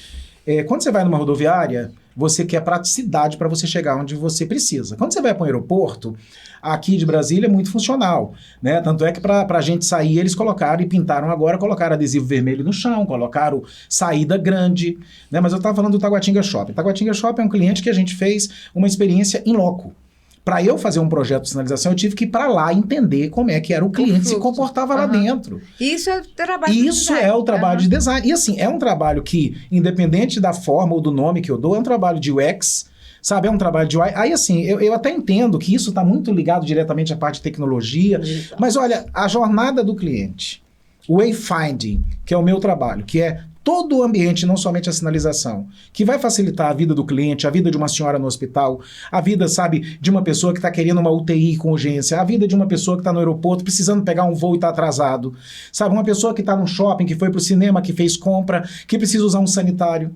S4: Quando você vai numa rodoviária, você quer praticidade para você chegar onde você precisa. Quando você vai para um aeroporto, aqui de Brasília é muito funcional, né? Tanto é que para a gente sair, eles colocaram e pintaram agora, colocaram adesivo vermelho no chão, colocaram saída grande, né? Mas eu estava falando do Taguatinga Shopping. Taguatinga Shopping é um cliente que a gente fez uma experiência in loco. Para eu fazer um projeto de sinalização, eu tive que ir para lá entender como é que era o cliente, se comportava lá dentro.
S2: Isso é o trabalho de design.
S4: Isso é o trabalho de design. E assim, é um trabalho que, independente da forma ou do nome que eu dou, é um trabalho de UX, sabe? É um trabalho de UI. Aí assim, eu até entendo que isso está muito ligado diretamente à parte de tecnologia, mas olha, a jornada do cliente, o wayfinding, que é o meu trabalho, que é todo o ambiente, não somente a sinalização, que vai facilitar a vida do cliente, a vida de uma senhora no hospital, a vida, sabe, de uma pessoa que está querendo uma UTI com urgência, a vida de uma pessoa que está no aeroporto precisando pegar um voo e está atrasado, sabe, uma pessoa que está no shopping, que foi para o cinema, que fez compra, que precisa usar um sanitário.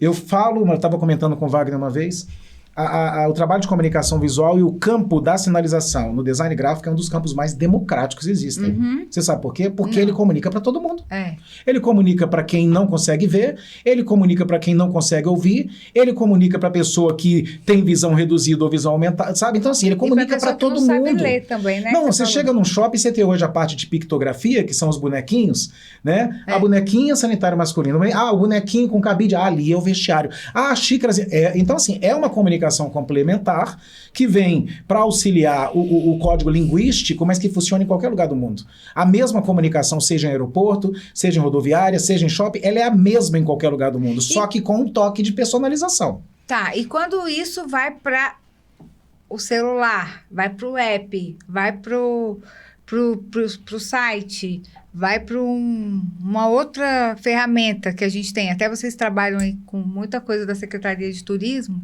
S4: Eu estava comentando com o Wagner uma vez, o trabalho de comunicação visual e o campo da sinalização no design gráfico é um dos campos mais democráticos que existem. Você sabe por quê? Porque ele comunica para todo mundo. Ele comunica para quem não consegue ver, ele comunica para quem não consegue ouvir, ele comunica para a pessoa que tem visão reduzida ou visão aumentada, sabe? Então assim, ele comunica para todo mundo.
S2: Sabe ler também, né?
S4: Não, você chega num shopping, você tem hoje a parte de pictografia, que são os bonequinhos, né? A bonequinha sanitário masculino. O bonequinho com cabide, ali é o vestiário. A xícara, então assim, é uma comunicação complementar que vem para auxiliar o código linguístico, mas que funciona em qualquer lugar do mundo. A mesma comunicação, seja em aeroporto, seja em rodoviária, seja em shopping, ela é a mesma em qualquer lugar do mundo, só que com um toque de personalização.
S2: Tá, e quando isso vai para o celular, vai para o app, vai pro site, vai para uma outra ferramenta que a gente tem. Até vocês trabalham aí com muita coisa da Secretaria de Turismo,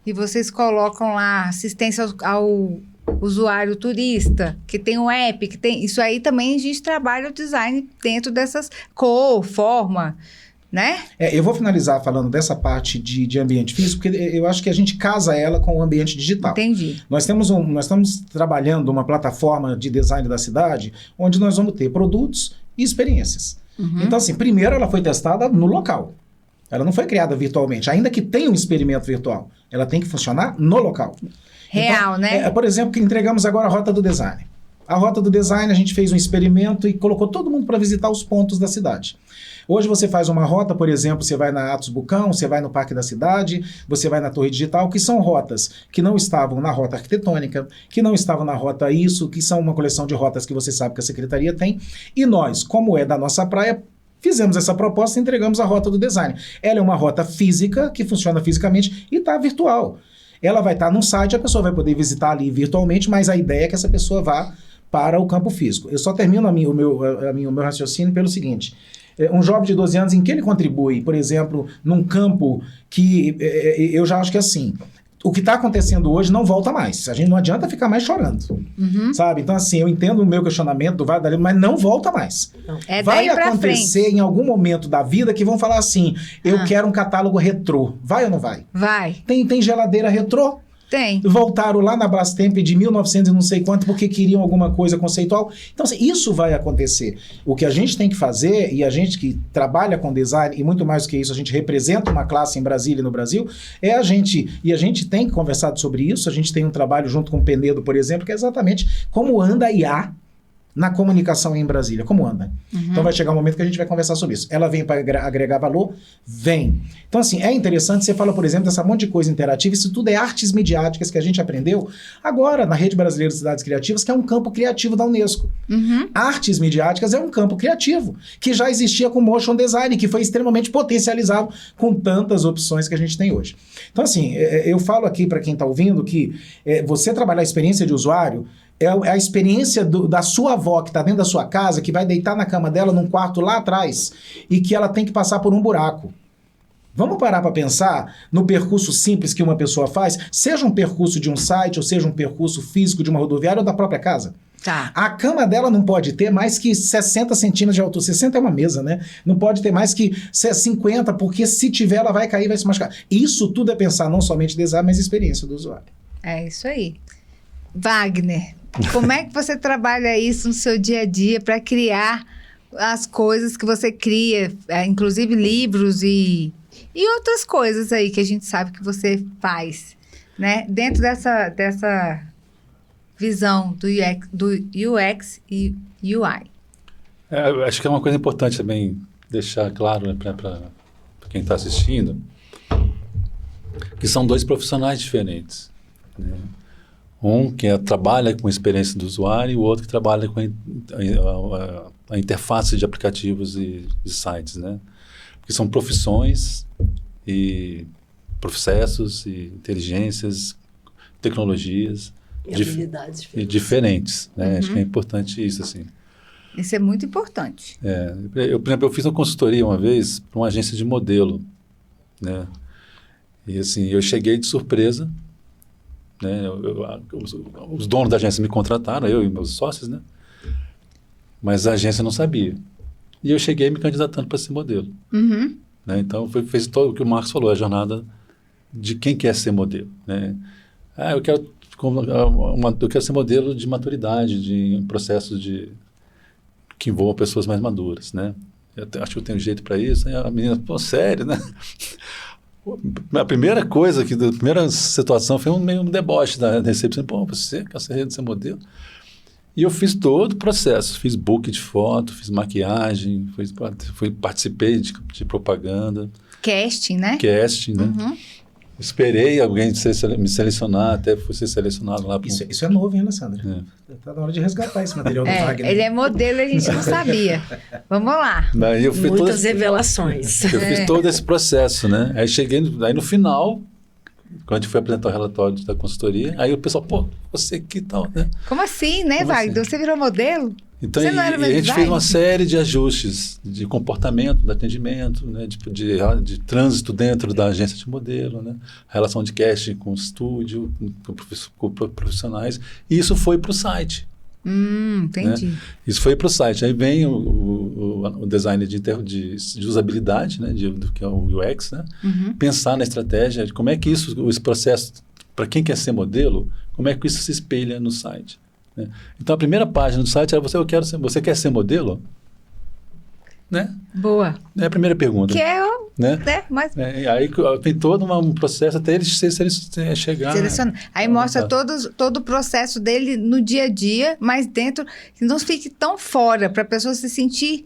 S2: e vocês colocam lá assistência ao usuário turista, que tem um app, que tem... Isso aí também a gente trabalha o design dentro dessas cor, forma, né?
S4: Eu vou finalizar falando dessa parte de ambiente físico, porque eu acho que a gente casa ela com o ambiente digital.
S2: Entendi.
S4: Nós estamos trabalhando uma plataforma de design da cidade, onde nós vamos ter produtos e experiências. Então, assim, primeiro ela foi testada no local. Ela não foi criada virtualmente, ainda que tenha um experimento virtual. Ela tem que funcionar no local.
S2: Real,
S4: então,
S2: né?
S4: Por exemplo, que entregamos agora a Rota do Design. A Rota do Design, a gente fez um experimento e colocou todo mundo para visitar os pontos da cidade. Hoje você faz uma rota, por exemplo, você vai na Atos Bucão, você vai no Parque da Cidade, você vai na Torre Digital, que são rotas que não estavam na rota arquitetônica, que não estavam na rota isso, que são uma coleção de rotas que você sabe que a Secretaria tem. E nós, como é da nossa praia, fizemos essa proposta e entregamos a Rota do Design. Ela é uma rota física, que funciona fisicamente e está virtual. Ela vai estar num site, a pessoa vai poder visitar ali virtualmente, mas a ideia é que essa pessoa vá para o campo físico. Eu só termino o meu raciocínio pelo seguinte: um jovem de 12 anos, em que ele contribui, por exemplo, num campo que eu já acho que assim, o que está acontecendo hoje não volta mais. A gente não adianta ficar mais chorando, sabe? Então, assim, eu entendo o meu questionamento do Vale da Lima, mas não volta mais.
S2: É
S4: Vai
S2: daí pra
S4: acontecer
S2: frente.
S4: em algum momento da vida que vão falar assim, eu quero um catálogo retrô. Vai ou não vai?
S2: Vai.
S4: Tem geladeira retrô?
S2: Tem.
S4: Voltaram lá na Brastemp de 1900 e não sei quanto porque queriam alguma coisa conceitual. Então, assim, isso vai acontecer. O que a gente tem que fazer, e a gente que trabalha com design, e muito mais do que isso, a gente representa uma classe em Brasília e no Brasil, e a gente tem conversado sobre isso, a gente tem um trabalho junto com o Penedo, por exemplo, que é exatamente como anda a IA na comunicação em Brasília, como anda. Então vai chegar um momento que a gente vai conversar sobre isso. Ela vem para agregar valor? Vem. Então, assim, é interessante, você fala, por exemplo, dessa monte de coisa interativa, isso tudo é artes midiáticas que a gente aprendeu agora na Rede Brasileira de Cidades Criativas, que é um campo criativo da Unesco. Artes midiáticas é um campo criativo, que já existia com motion design, que foi extremamente potencializado com tantas opções que a gente tem hoje. Então, assim, eu falo aqui para quem está ouvindo que você trabalhar a experiência de usuário é a experiência da sua avó que está dentro da sua casa, que vai deitar na cama dela num quarto lá atrás e que ela tem que passar por um buraco. Vamos parar para pensar no percurso simples que uma pessoa faz, seja um percurso de um site, ou seja um percurso físico de uma rodoviária ou da própria casa.
S2: Tá.
S4: A cama dela não pode ter mais que 60 centímetros de altura. 60 é uma mesa, né? Não pode ter mais que 50, porque se tiver, ela vai cair, vai se machucar. Isso tudo é pensar não somente design, mas experiência do usuário.
S2: É isso aí. Wagner, como é que você trabalha isso no seu dia a dia para criar as coisas que você cria, inclusive livros e outras coisas aí que a gente sabe que você faz, né? Dentro dessa visão do UX e UI.
S5: Acho que é uma coisa importante também deixar claro, né, para quem está assistindo, que são dois profissionais diferentes, né? Um que trabalha com a experiência do usuário e o outro que trabalha com a interface de aplicativos e de sites, né? Porque são profissões e processos e inteligências, tecnologias
S3: E habilidades
S5: diferentes, né? Acho que é importante isso, assim.
S2: Isso é muito importante.
S5: Por exemplo, eu fiz uma consultoria uma vez para uma agência de modelo, né? E assim, eu cheguei de surpresa, né? Os donos da agência me contrataram, eu e meus sócios, né? Mas a agência não sabia. E eu cheguei me candidatando para ser modelo. Né? Então, fez todo o que o Marcos falou, a jornada de quem quer ser modelo, né? Eu quero ser modelo de maturidade, de processos que envolvam pessoas mais maduras, né? Acho que eu tenho jeito para isso. Aí a menina, pô, sério, né? A primeira coisa, a primeira situação foi meio um deboche da recepção. Pô, você quer ser modelo? E eu fiz todo o processo. Fiz book de foto, fiz maquiagem, participei de propaganda.
S2: Casting, né?
S5: Casting, né? Esperei alguém me selecionar, até fui ser selecionado lá.
S4: Isso é novo, hein, Alessandra? Tá na hora de resgatar esse material do Wagner.
S2: Ele é modelo e a gente não sabia. Vamos lá.
S5: Daí eu fiz
S3: Muitas revelações.
S5: Eu fiz todo esse processo, né? Aí cheguei, aí no final, quando a gente foi apresentar o relatório da consultoria, aí o pessoal, pô, você que tal, né?
S2: Como assim, né,
S5: Como
S2: Wagner?
S5: assim?
S2: Você virou modelo?
S5: Então,
S2: Você não era
S5: e a gente
S2: design?
S5: fez uma série de ajustes de comportamento, de atendimento, né, de trânsito dentro da agência de modelo, né, relação de casting com o estúdio, com profissionais, e isso foi para o site.
S2: Entendi.
S5: Né? Isso foi para o site. Aí vem o design de usabilidade, né, do que é o UX, né, pensar na estratégia de como é que esse processo, para quem quer ser modelo, como é que isso se espelha no site. Né? Então, a primeira página do site era você quer ser modelo? Né?
S2: Boa.
S5: É a primeira pergunta.
S2: Que é
S5: né?
S2: Mas
S5: Aí tem todo um processo até ele chegar...
S2: seleciona. Aí mostra todo o processo dele no dia a dia, mas dentro... Que não fique tão fora, para a pessoa se sentir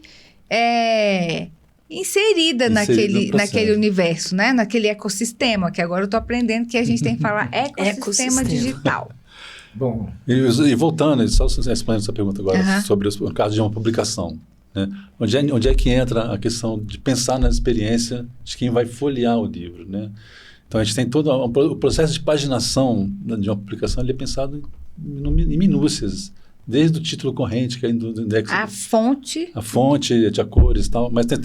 S2: inserida naquele universo, né? Naquele ecossistema, que agora eu estou aprendendo que a gente tem que falar ecossistema digital.
S4: Bom.
S5: E voltando, só respondendo essa pergunta agora, sobre o caso de uma publicação. Né? Onde é que entra a questão de pensar na experiência de quem vai folhear o livro, né? Então, a gente tem todo o processo de paginação de uma publicação, ele é pensado em minúcias, desde o título corrente, que é do index.
S2: A fonte,
S5: a cores e tal, mas tem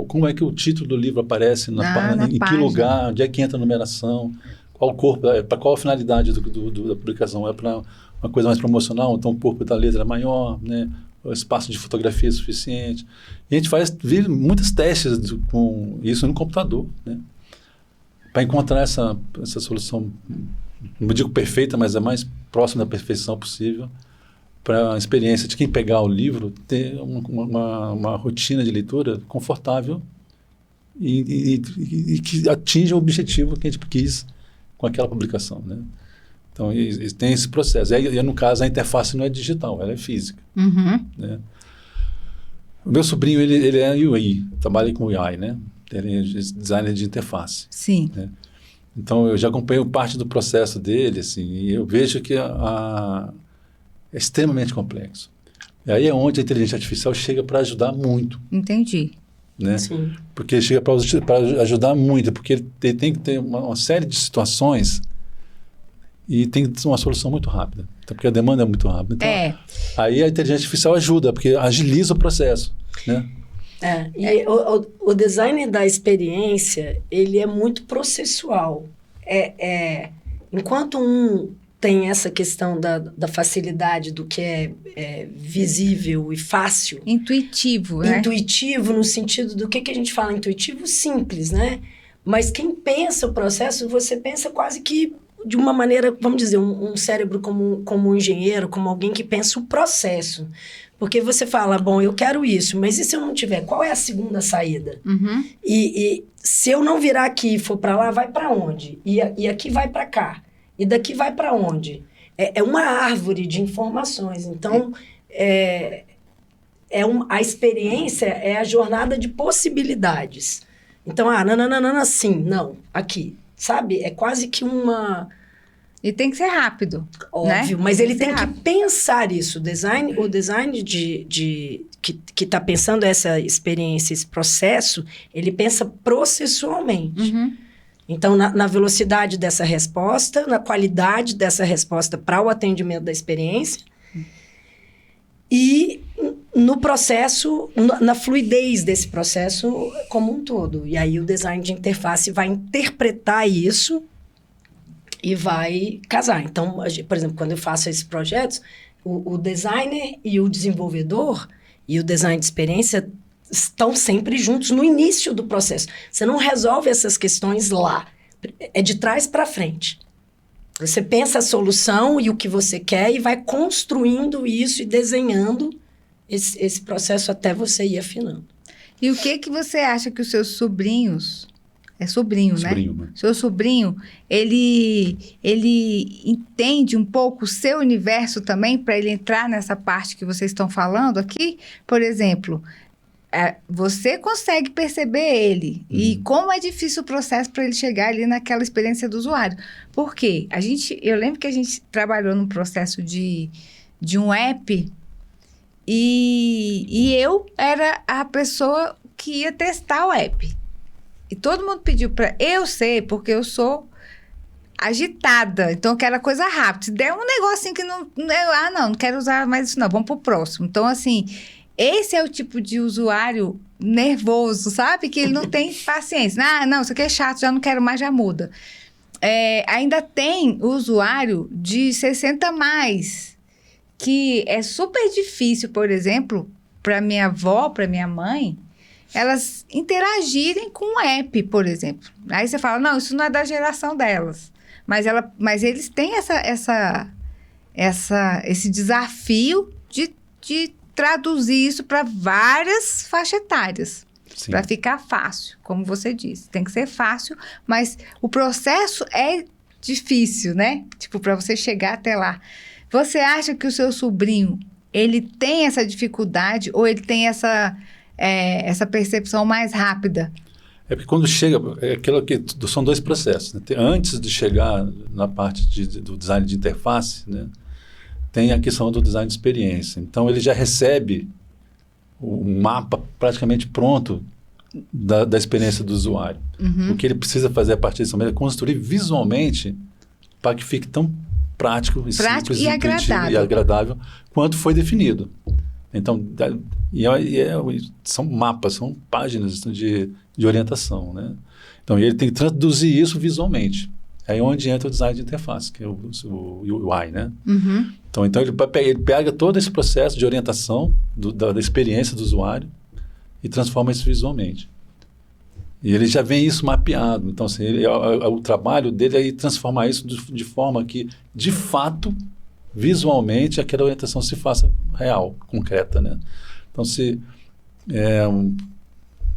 S5: como é que o título do livro aparece, em que lugar, onde é que entra a numeração, qual corpo, para qual a finalidade da publicação. É para uma coisa mais promocional, então o corpo da letra é maior, né? O espaço de fotografia é suficiente. E a gente vive muitos testes com isso no computador, né? Para encontrar essa solução, não digo perfeita, mas é mais próxima da perfeição possível, para a experiência de quem pegar o livro ter uma rotina de leitura confortável e que atinja o objetivo que a gente quis com aquela publicação, né? Então, tem esse processo. E, no caso, a interface não é digital, ela é física.
S2: Uhum.
S5: Né? O meu sobrinho, ele é UI, trabalha com UI, né? Ele é designer de interface.
S2: Sim.
S5: Né? Então, eu já acompanho parte do processo dele, assim, e eu vejo que é extremamente complexo. E aí é onde a inteligência artificial chega para ajudar muito.
S2: Entendi.
S5: Né?
S3: Sim.
S5: Porque chega para ajudar muito, porque ele tem que ter uma série de situações e tem que ter uma solução muito rápida. Então, porque a demanda é muito rápida. Então, aí a inteligência artificial ajuda, porque agiliza o processo. Né?
S3: O design da experiência, ele é muito processual. Enquanto tem essa questão da facilidade do que é visível e fácil.
S2: Intuitivo, né?
S3: Intuitivo no sentido do que a gente fala intuitivo? Simples, né? Mas quem pensa o processo, você pensa quase que de uma maneira, vamos dizer, um cérebro como um engenheiro, como alguém que pensa o processo. Porque você fala, bom, eu quero isso, mas e se eu não tiver? Qual é a segunda saída?
S2: Uhum.
S3: E se eu não virar aqui e for para lá, vai para onde? E aqui vai para cá. E daqui vai para onde? É uma árvore de informações. Então, a experiência é a jornada de possibilidades. Então, não, sim, não, aqui. Sabe? É quase que uma...
S2: E tem que ser rápido,
S3: óbvio,
S2: né?
S3: mas ele tem que pensar isso. O design que está pensando essa experiência, esse processo, ele pensa processualmente.
S2: Uhum.
S3: Então, na velocidade dessa resposta, na qualidade dessa resposta para o atendimento da experiência e no processo, na fluidez desse processo como um todo. E aí o design de interface vai interpretar isso e vai casar. Então, por exemplo, quando eu faço esses projetos, o designer e o desenvolvedor e o design de experiência estão sempre juntos no início do processo. Você não resolve essas questões lá. É de trás para frente. Você pensa a solução e o que você quer e vai construindo isso e desenhando esse processo até você ir afinando.
S2: E o que você acha que os seus sobrinhos... É sobrinho, né?
S5: Né?
S2: Seu sobrinho, ele entende um pouco o seu universo também para ele entrar nessa parte que vocês estão falando aqui? Por exemplo, você consegue perceber ele e como é difícil o processo para ele chegar ali naquela experiência do usuário. Por quê? Eu lembro que a gente trabalhou num processo de um app e eu era a pessoa que ia testar o app. E todo mundo pediu para eu ser, porque eu sou agitada. Então, eu quero a coisa rápida. Se der um negocinho que não quero usar mais isso não, vamos pro próximo. Então, assim, esse é o tipo de usuário nervoso, sabe? Que ele não tem paciência. Não, isso aqui é chato, já não quero mais, já muda. Ainda tem o usuário de 60 mais, que é super difícil, por exemplo, para minha avó, para minha mãe, elas interagirem com o app, por exemplo. Aí você fala, não, isso não é da geração delas. Mas eles têm esse desafio de traduzir isso para várias faixas etárias. Para ficar fácil, como você disse. Tem que ser fácil, mas o processo é difícil, né? Tipo, para você chegar até lá. Você acha que o seu sobrinho, ele tem essa dificuldade ou ele tem essa percepção mais rápida?
S5: É porque quando chega, são dois processos. Né? Antes de chegar na parte do design de interface, né, tem a questão do design de experiência. Então, ele já recebe o mapa praticamente pronto da experiência do usuário.
S2: Uhum.
S5: O que ele precisa fazer a partir disso é construir visualmente para que fique tão prático simples,
S2: e
S5: agradável quanto foi definido. Então, são mapas, são páginas de orientação, né? Então, ele tem que traduzir isso visualmente. É onde entra o design de interface, que é o UI, né?
S2: Uhum.
S5: Então ele pega todo esse processo de orientação da experiência do usuário e transforma isso visualmente. E ele já vem isso mapeado. Então, assim, o trabalho dele é transformar isso de forma que, de fato, visualmente, aquela orientação se faça real, concreta, né? Então,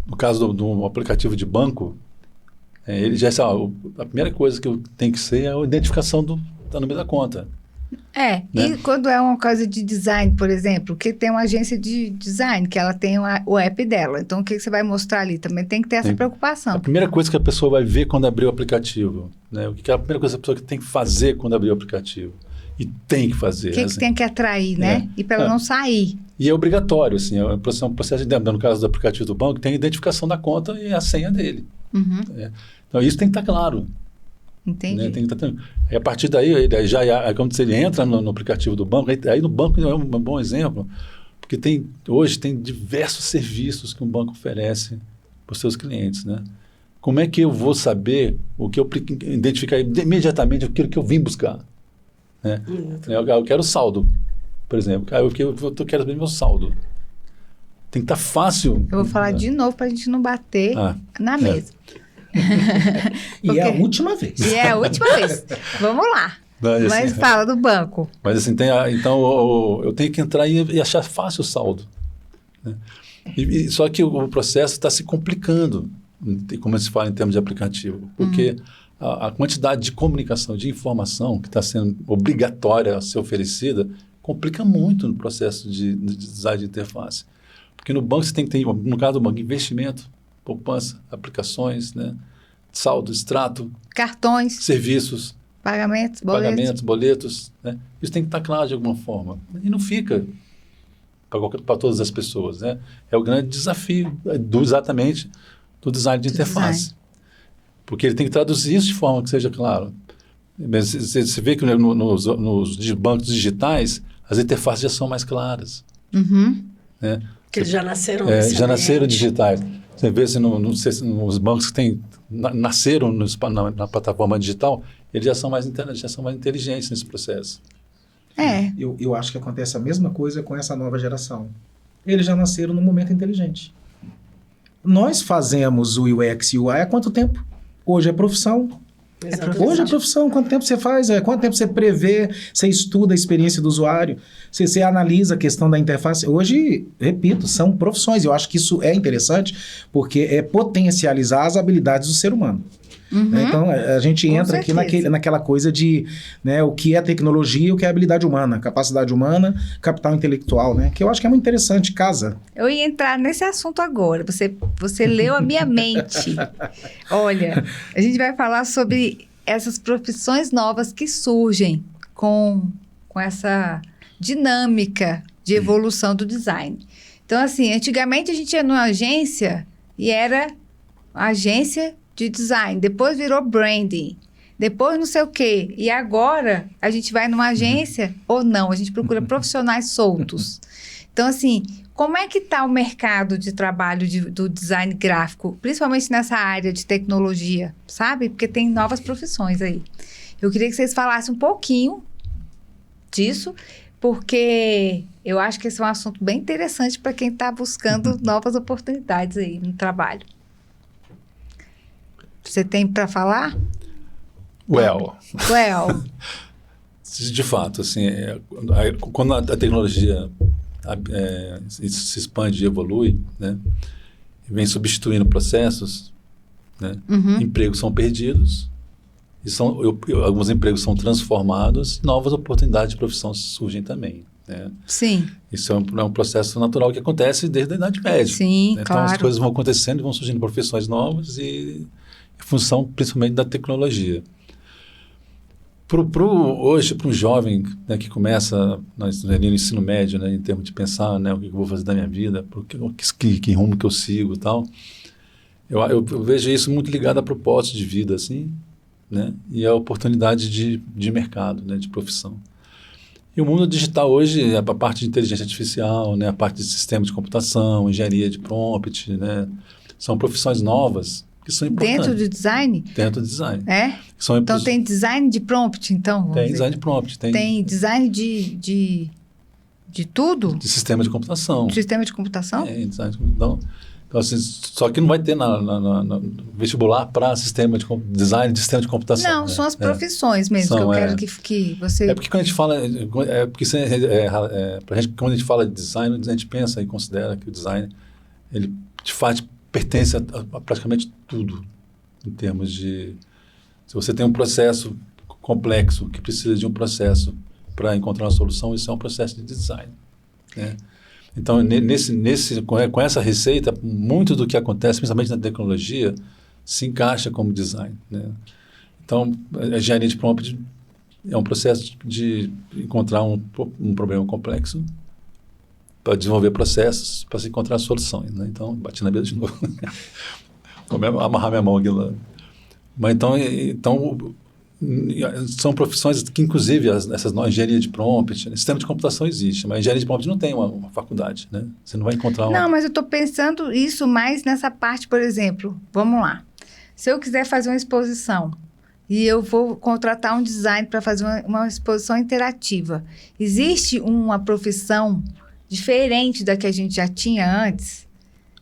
S5: no caso do aplicativo de banco, ele já a primeira coisa que tem que ser é a identificação do número da conta.
S2: Né? E quando é uma coisa de design, por exemplo, que tem uma agência de design, que ela tem o app dela. Então, o que você vai mostrar ali? Também tem que ter essa preocupação.
S5: A primeira coisa que a pessoa vai ver quando abrir o aplicativo, né? O que é a primeira coisa que a pessoa tem que fazer quando abrir o aplicativo? E tem que fazer.
S2: O que tem que atrair, né? E para ela não sair.
S5: E é obrigatório, assim, é um processo de, no caso do aplicativo do banco, tem a identificação da conta e a senha dele.
S2: Uhum.
S5: Então, isso tem que estar claro.
S2: Entendi.
S5: Né? Tem que estar, e a partir daí, quando ele entra no aplicativo do banco, aí no banco é um bom exemplo, porque hoje tem diversos serviços que um banco oferece para os seus clientes, né? Como é que eu vou saber identificar imediatamente aquilo que eu vim buscar? Né? Eu quero saldo, por exemplo. Eu quero saber meu saldo. Tem que estar fácil.
S2: Eu vou falar de novo para a gente não bater na mesa.
S4: E é a última vez.
S2: E é a última vez. Vamos lá. Mas fala do banco.
S5: Mas assim, então eu tenho que entrar e achar fácil o saldo. Né? Só que o processo está se complicando, como se fala em termos de aplicativo, porque a quantidade de comunicação, de informação que está sendo obrigatória a ser oferecida, complica muito no processo de design de interface. Porque no banco você tem que ter, no caso do banco, investimento, poupança, aplicações, né? Saldo, extrato,
S2: cartões,
S5: serviços,
S2: pagamentos,
S5: boletos. Né? Isso tem que estar claro de alguma forma. E não fica para todas as pessoas. Né? É o grande desafio exatamente do design de interface. Porque ele tem que traduzir isso de forma que seja claro. Você vê que nos bancos digitais, as interfaces já são mais claras.
S2: Uhum.
S5: Né?
S3: Porque eles já nasceram
S5: já nasceram digitais. Você vê se nos bancos que nasceram na plataforma digital, eles já são mais inteligentes nesse processo.
S4: Eu acho que acontece a mesma coisa com essa nova geração. Eles já nasceram num momento inteligente. Nós fazemos o UX e UI há quanto tempo? Hoje é profissão.
S3: Exatamente.
S4: Hoje é profissão. Quanto tempo você faz? Quanto tempo você prevê? Você estuda a experiência do usuário? Você analisa a questão da interface? Hoje, repito, são profissões. Eu acho que isso é interessante porque é potencializar as habilidades do ser humano.
S2: Uhum.
S4: Né? Então, a gente entra aqui naquela coisa de o que é tecnologia e o que é habilidade humana, capacidade humana, capital intelectual, né? Que eu acho que é muito interessante, casa.
S2: Eu ia entrar nesse assunto agora. Você leu a minha mente. Olha, a gente vai falar sobre essas profissões novas que surgem com essa dinâmica de evolução do design. Então, assim, antigamente a gente ia numa agência e era uma agência de design, depois virou branding, depois não sei o quê. E agora a gente vai numa agência ou não, a gente procura profissionais soltos. Então, assim, como é que está o mercado de trabalho do design gráfico, principalmente nessa área de tecnologia, sabe? Porque tem novas profissões aí. Eu queria que vocês falassem um pouquinho disso, porque eu acho que esse é um assunto bem interessante para quem está buscando novas oportunidades aí no trabalho. Você tem para falar?
S5: De fato, assim, quando a tecnologia se expande e evolui, né, vem substituindo processos, né, empregos são perdidos, e alguns empregos são transformados, novas oportunidades de profissão surgem também. Né?
S2: Sim.
S5: Isso é um processo natural que acontece desde a Idade Média.
S2: Sim,
S5: né?
S2: claro.
S5: Então as coisas vão acontecendo e vão surgindo profissões novas em função principalmente da tecnologia. Hoje, para um jovem, né, que começa no ensino médio, né, em termos de pensar, né, o que eu vou fazer da minha vida, que rumo que eu sigo e tal, eu vejo isso muito ligado a propósito de vida, assim, né, e a oportunidade de mercado, né, de profissão. E o mundo digital hoje, a parte de inteligência artificial, né, a parte de sistema de computação, engenharia de prompt, né, são profissões novas, que são importantes.
S2: Dentro do design?
S5: Dentro do design.
S2: É?
S5: Que são
S2: Então tem design de prompt, então? Vamos
S5: Tem
S2: dizer.
S5: design de prompt.
S2: Tem design de tudo?
S5: De sistema de computação.
S2: De sistema de computação?
S5: É, design de computação. Então, assim, só que não vai ter no vestibular para design de sistema de computação.
S2: Não,
S5: né?
S2: são as profissões mesmo que eu quero que você...
S5: É porque quando a gente fala... quando a gente fala de design, a gente pensa e considera que o design, ele, de fato, pertence a praticamente tudo. Em termos de... Se você tem um processo complexo, que precisa de um processo para encontrar uma solução, isso é um processo de design, né? Então, com essa receita, muito do que acontece, principalmente na tecnologia, se encaixa como design, né? Então, a engenharia de prompt é um processo de encontrar um problema complexo para desenvolver processos para se encontrar soluções, né? Então, bati na mesa de novo. Vou amarrar minha mão aqui lá. Mas então são profissões que, inclusive, essas engenharia de prompt, sistema de computação existe, mas engenharia de prompt não tem uma faculdade, né? Você não vai encontrar uma...
S2: Não, mas eu estou pensando isso mais nessa parte, por exemplo, vamos lá. Se eu quiser fazer uma exposição e eu vou contratar um design para fazer uma exposição interativa, existe uma profissão diferente da que a gente já tinha antes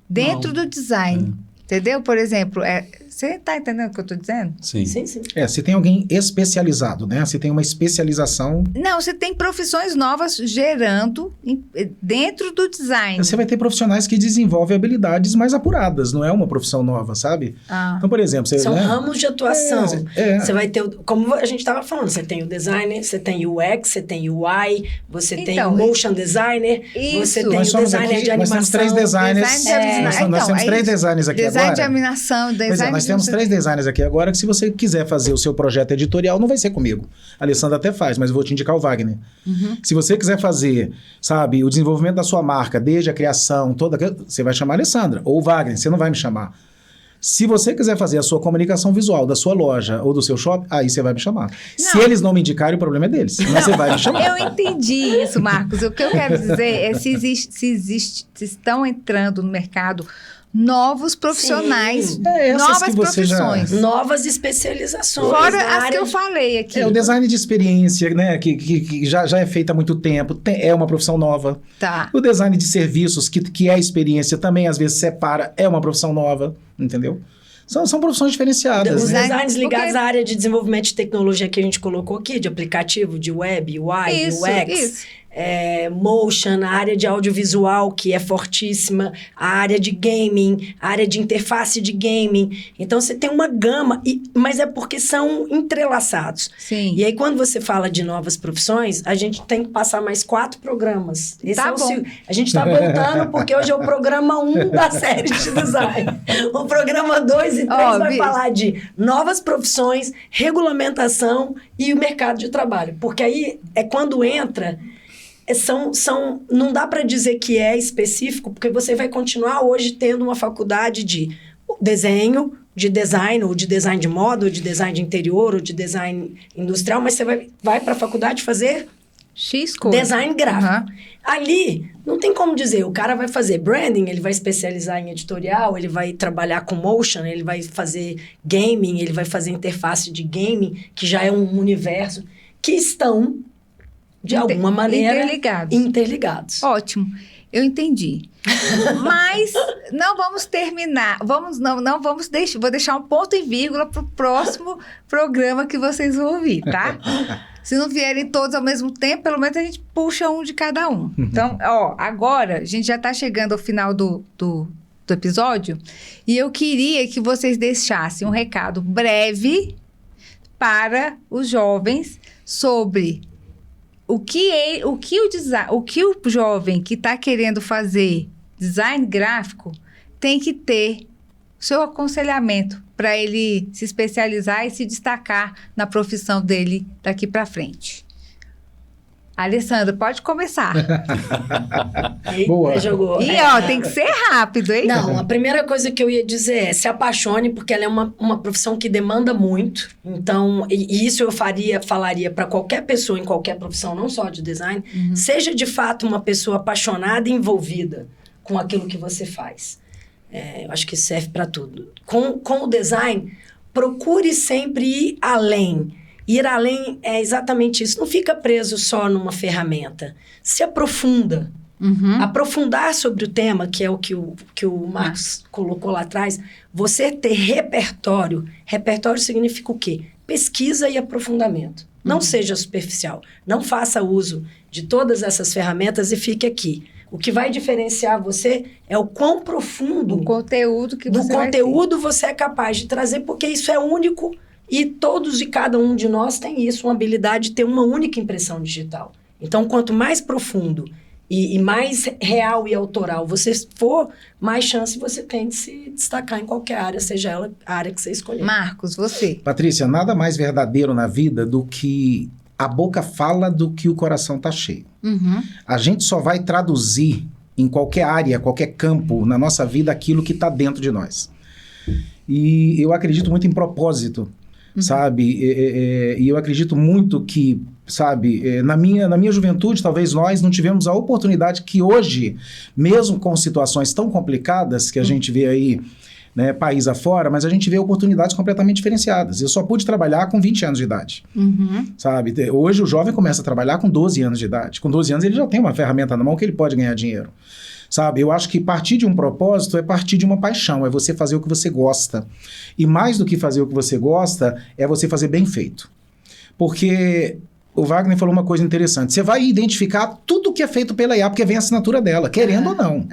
S2: dentro do design, entendeu? Por exemplo, você está entendendo o que eu estou dizendo?
S5: Sim.
S3: Sim, sim.
S4: Se tem alguém especializado, né? Se tem uma especialização...
S2: Não, você tem profissões novas gerando dentro do design.
S4: Você vai ter profissionais que desenvolvem habilidades mais apuradas, não é uma profissão nova, sabe?
S2: Ah.
S4: Então, por exemplo...
S3: São ramos de atuação.
S4: É.
S3: Você vai ter, como a gente estava falando, você tem o designer, você tem o UX, você tem o UI, você tem o motion designer, você tem o designer de animação.
S4: Nós temos 3 designers. Nós temos 3 designers aqui agora.
S2: Design de animação, design
S4: nós temos 3 designers aqui agora que, se você quiser fazer o seu projeto editorial, não vai ser comigo. A Alessandra até faz, mas eu vou te indicar o Wagner. Se você quiser fazer, sabe, o desenvolvimento da sua marca, desde a criação, você vai chamar a Alessandra ou o Wagner, você não vai me chamar. Se você quiser fazer a sua comunicação visual da sua loja ou do seu shopping, aí você vai me chamar. Se eles não me indicarem, o problema é deles. Mas você vai me chamar.
S2: Eu entendi isso, Marcos. O que eu quero dizer é se estão entrando no mercado novos profissionais, novas profissões.
S3: Novas especializações.
S2: Fora as que eu falei aqui.
S4: O design de experiência, né, que já é feito há muito tempo, é uma profissão nova.
S2: Tá.
S4: O design de serviços, que é experiência, também às vezes separa, é uma profissão nova, entendeu? São profissões diferenciadas.
S3: Os
S4: né?
S3: designs ligados à área de desenvolvimento de tecnologia que a gente colocou aqui, de aplicativo, de web, UI, UX. Motion, a área de audiovisual, que é fortíssima, a área de gaming, a área de interface de gaming. Então, você tem uma gama, mas é porque são entrelaçados.
S2: Sim.
S3: E aí, quando você fala de novas profissões, a gente tem que passar mais 4 programas. A gente está voltando, porque hoje é o programa 1 da série de design. O programa 2 e 3 vai falar de novas profissões, regulamentação e o mercado de trabalho. Porque aí é quando entra... não dá para dizer que é específico, porque você vai continuar hoje tendo uma faculdade de desenho, de design, ou de design de moda, ou de design de interior, ou de design industrial, mas você vai para a faculdade fazer design gráfico. Ali, não tem como dizer, o cara vai fazer branding, ele vai especializar em editorial, ele vai trabalhar com motion, ele vai fazer gaming, ele vai fazer interface de gaming, que já é um universo, que estão... de alguma maneira, interligados.
S2: Ótimo, eu entendi. Mas não vamos terminar. Vou deixar um ponto e vírgula para o próximo programa que vocês vão ouvir, tá? Se não vierem todos ao mesmo tempo, pelo menos a gente puxa um de cada um. Então, agora a gente já está chegando ao final do episódio e eu queria que vocês deixassem um recado breve para os jovens sobre... O que o jovem que está querendo fazer design gráfico tem que ter seu aconselhamento para ele se especializar e se destacar na profissão dele daqui para frente. Alessandra, pode começar.
S4: Boa.
S3: Jogou.
S2: E tem que ser rápido, hein?
S3: Não, a primeira coisa que eu ia dizer é se apaixone, porque ela é uma profissão que demanda muito. Então, e isso eu falaria para qualquer pessoa em qualquer profissão, não só de design, seja de fato uma pessoa apaixonada e envolvida com aquilo que você faz. Eu acho que serve para tudo. Com o design, procure sempre ir além. Ir além é exatamente isso. Não fica preso só numa ferramenta. Se aprofunda. Aprofundar sobre o tema, que é o que o Marcos colocou lá atrás. Você ter repertório. Repertório significa o quê? Pesquisa e aprofundamento. Não seja superficial. Não faça uso de todas essas ferramentas e fique aqui. O que vai diferenciar você é o quão profundo
S2: O conteúdo que
S3: do
S2: você vai ter.
S3: conteúdo você é capaz de trazer, porque isso é único e todos e cada um de nós tem isso, uma habilidade de ter uma única impressão digital. Então, quanto mais profundo e mais real e autoral você for, mais chance você tem de se destacar em qualquer área, seja ela a área que você escolher.
S2: Marcos, você.
S4: Patrícia, nada mais verdadeiro na vida do que a boca fala do que o coração está cheio. A gente só vai traduzir em qualquer área, qualquer campo na nossa vida aquilo que está dentro de nós. E eu acredito muito em propósito, sabe? E eu acredito muito que, sabe, na minha juventude, talvez nós não tivemos a oportunidade que hoje, mesmo com situações tão complicadas que a gente vê aí, né, país afora, mas a gente vê oportunidades completamente diferenciadas. Eu só pude trabalhar com 20 anos de idade, sabe? Hoje o jovem começa a trabalhar com 12 anos de idade. Com 12 anos ele já tem uma ferramenta na mão que ele pode ganhar dinheiro, sabe? Eu acho que partir de um propósito é partir de uma paixão, é você fazer o que você gosta. E mais do que fazer o que você gosta, é você fazer bem feito. Porque o Wagner falou uma coisa interessante. Você vai identificar tudo que é feito pela IA, porque vem a assinatura dela, querendo ou não.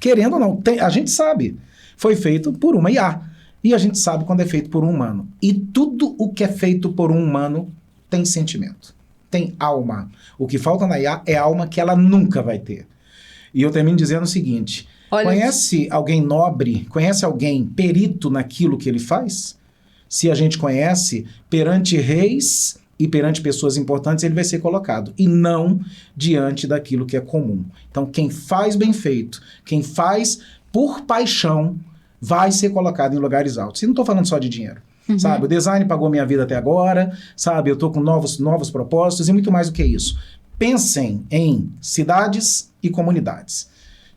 S4: Querendo ou não. A gente sabe. Foi feito por uma IA. E a gente sabe quando é feito por um humano. E tudo o que é feito por um humano tem sentimento. Tem alma. O que falta na IA é alma que ela nunca vai ter. E eu termino dizendo o seguinte. Conhece alguém nobre? Conhece alguém perito naquilo que ele faz? Se a gente conhece, perante reis e perante pessoas importantes, ele vai ser colocado. E não diante daquilo que é comum. Então, quem faz bem feito, quem faz por paixão, vai ser colocado em lugares altos. E não estou falando só de dinheiro, sabe? O design pagou minha vida até agora, sabe? Eu estou com novos propósitos e muito mais do que isso. Pensem em cidades e comunidades.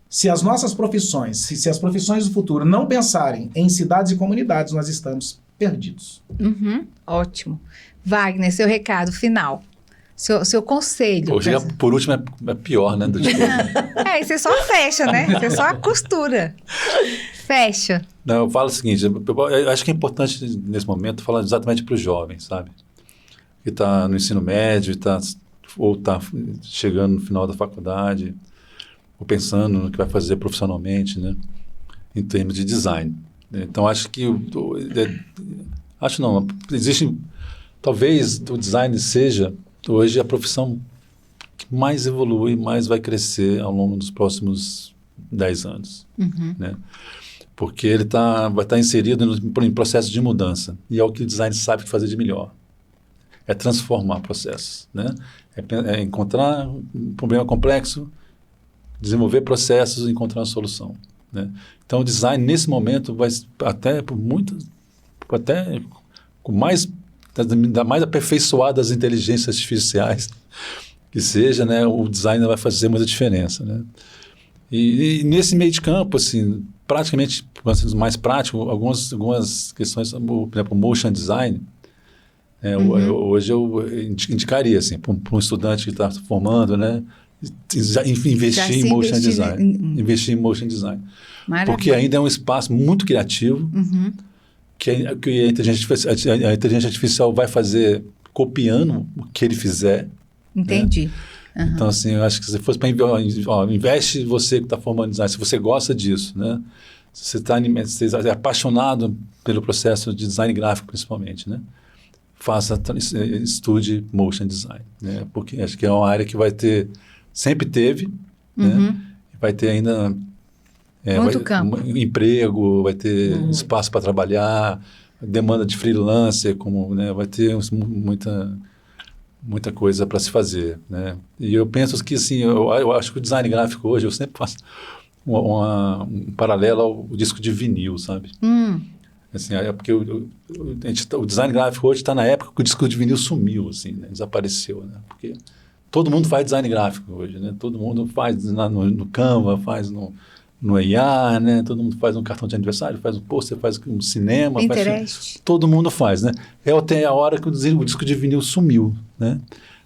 S4: Se as nossas profissões, se as profissões do futuro não pensarem em cidades e comunidades, nós estamos perdidos.
S2: Ótimo. Wagner, seu recado final. Seu conselho.
S5: Pô, chegar por último é pior, né?
S2: Aí você só fecha, né? Você só costura. Fecha.
S5: Não, eu falo o seguinte, eu acho que é importante nesse momento falar exatamente para os jovens, sabe? Que está no ensino médio, ou está chegando no final da faculdade, ou pensando no que vai fazer profissionalmente, né? Em termos de design. Então, acho que... existe... Talvez o design seja... Hoje a profissão que mais evolui, mais vai crescer ao longo dos próximos 10 anos. Né? Porque ele vai estar inserido em processo de mudança. E é o que o design sabe fazer de melhor. É transformar processos. Né? É encontrar um problema complexo, desenvolver processos e encontrar uma solução. Né? Então o design, nesse momento, vai até com mais... da mais aperfeiçoada das inteligências artificiais que seja, né, o design vai fazer muita diferença, né? E nesse meio de campo, assim, praticamente, mais prático, algumas questões, por exemplo, motion design, hoje eu indicaria, assim, para um estudante que está formando, né, investir em motion design. Investir em motion design.
S2: Maravilha.
S5: Porque ainda é um espaço muito criativo, que a inteligência artificial vai fazer copiando o que ele fizer.
S2: Entendi.
S5: Né? Então, assim, eu acho que se fosse para investe você que está formando design, se você gosta disso, né? Se você é apaixonado pelo processo de design gráfico, principalmente, né? Estude motion design, né? Porque acho que é uma área que sempre teve, né? Vai ter ainda...
S2: muito campo.
S5: Emprego, vai ter espaço para trabalhar, demanda de freelancer, né, vai ter muita coisa para se fazer. Né? E eu penso que, assim, eu acho que o design gráfico hoje, eu sempre faço um paralelo ao disco de vinil, sabe? Assim, porque o design gráfico hoje está na época que o disco de vinil sumiu, assim, né? Desapareceu, né? Porque todo mundo faz design gráfico hoje, né? Todo mundo faz no Canva, faz no no IA, né? Todo mundo faz um cartão de aniversário, faz um pôster, faz um cinema.
S2: Pinterest.
S5: Todo mundo faz, né? Até a hora que o disco de vinil sumiu, né?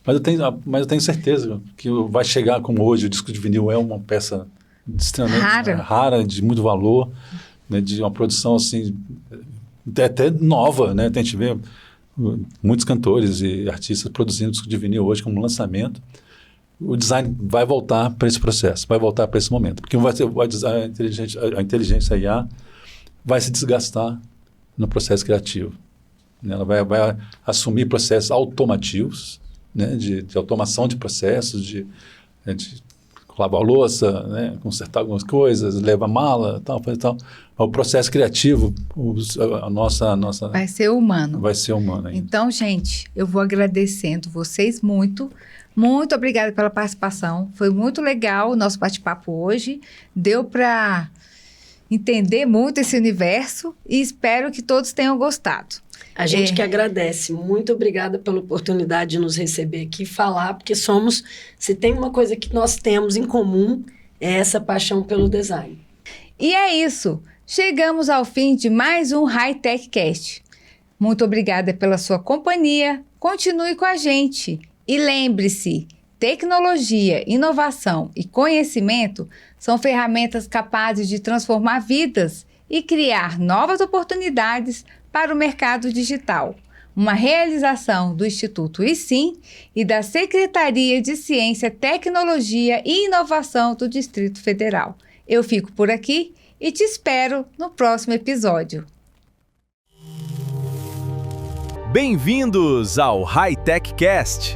S5: Mas eu tenho certeza que vai chegar como hoje. O disco de vinil é uma peça extremamente rara, de muito valor, né? De uma produção assim, até nova, né? A gente vê muitos cantores e artistas produzindo disco de vinil hoje como lançamento. O design vai voltar para esse processo, vai voltar para esse momento, porque a inteligência IA vai se desgastar no processo criativo. Ela vai assumir processos automativos, né, de automação de processos, de lavar a louça, né, consertar algumas coisas, levar mala, tal. O processo criativo, a nossa
S2: vai ser humano.
S5: Vai ser humano ainda.
S2: Então, gente, eu vou agradecendo vocês muito. Muito obrigada pela participação. Foi muito legal o nosso bate-papo hoje. Deu para entender muito esse universo e espero que todos tenham gostado.
S3: A gente que agradece. Muito obrigada pela oportunidade de nos receber aqui e falar, porque se tem uma coisa que nós temos em comum, é essa paixão pelo design.
S2: E é isso. Chegamos ao fim de mais um High Tech Cast. Muito obrigada pela sua companhia. Continue com a gente. E lembre-se, tecnologia, inovação e conhecimento são ferramentas capazes de transformar vidas e criar novas oportunidades para o mercado digital. Uma realização do Instituto ISIM e da Secretaria de Ciência, Tecnologia e Inovação do Distrito Federal. Eu fico por aqui e te espero no próximo episódio.
S1: Bem-vindos ao High Tech Cast.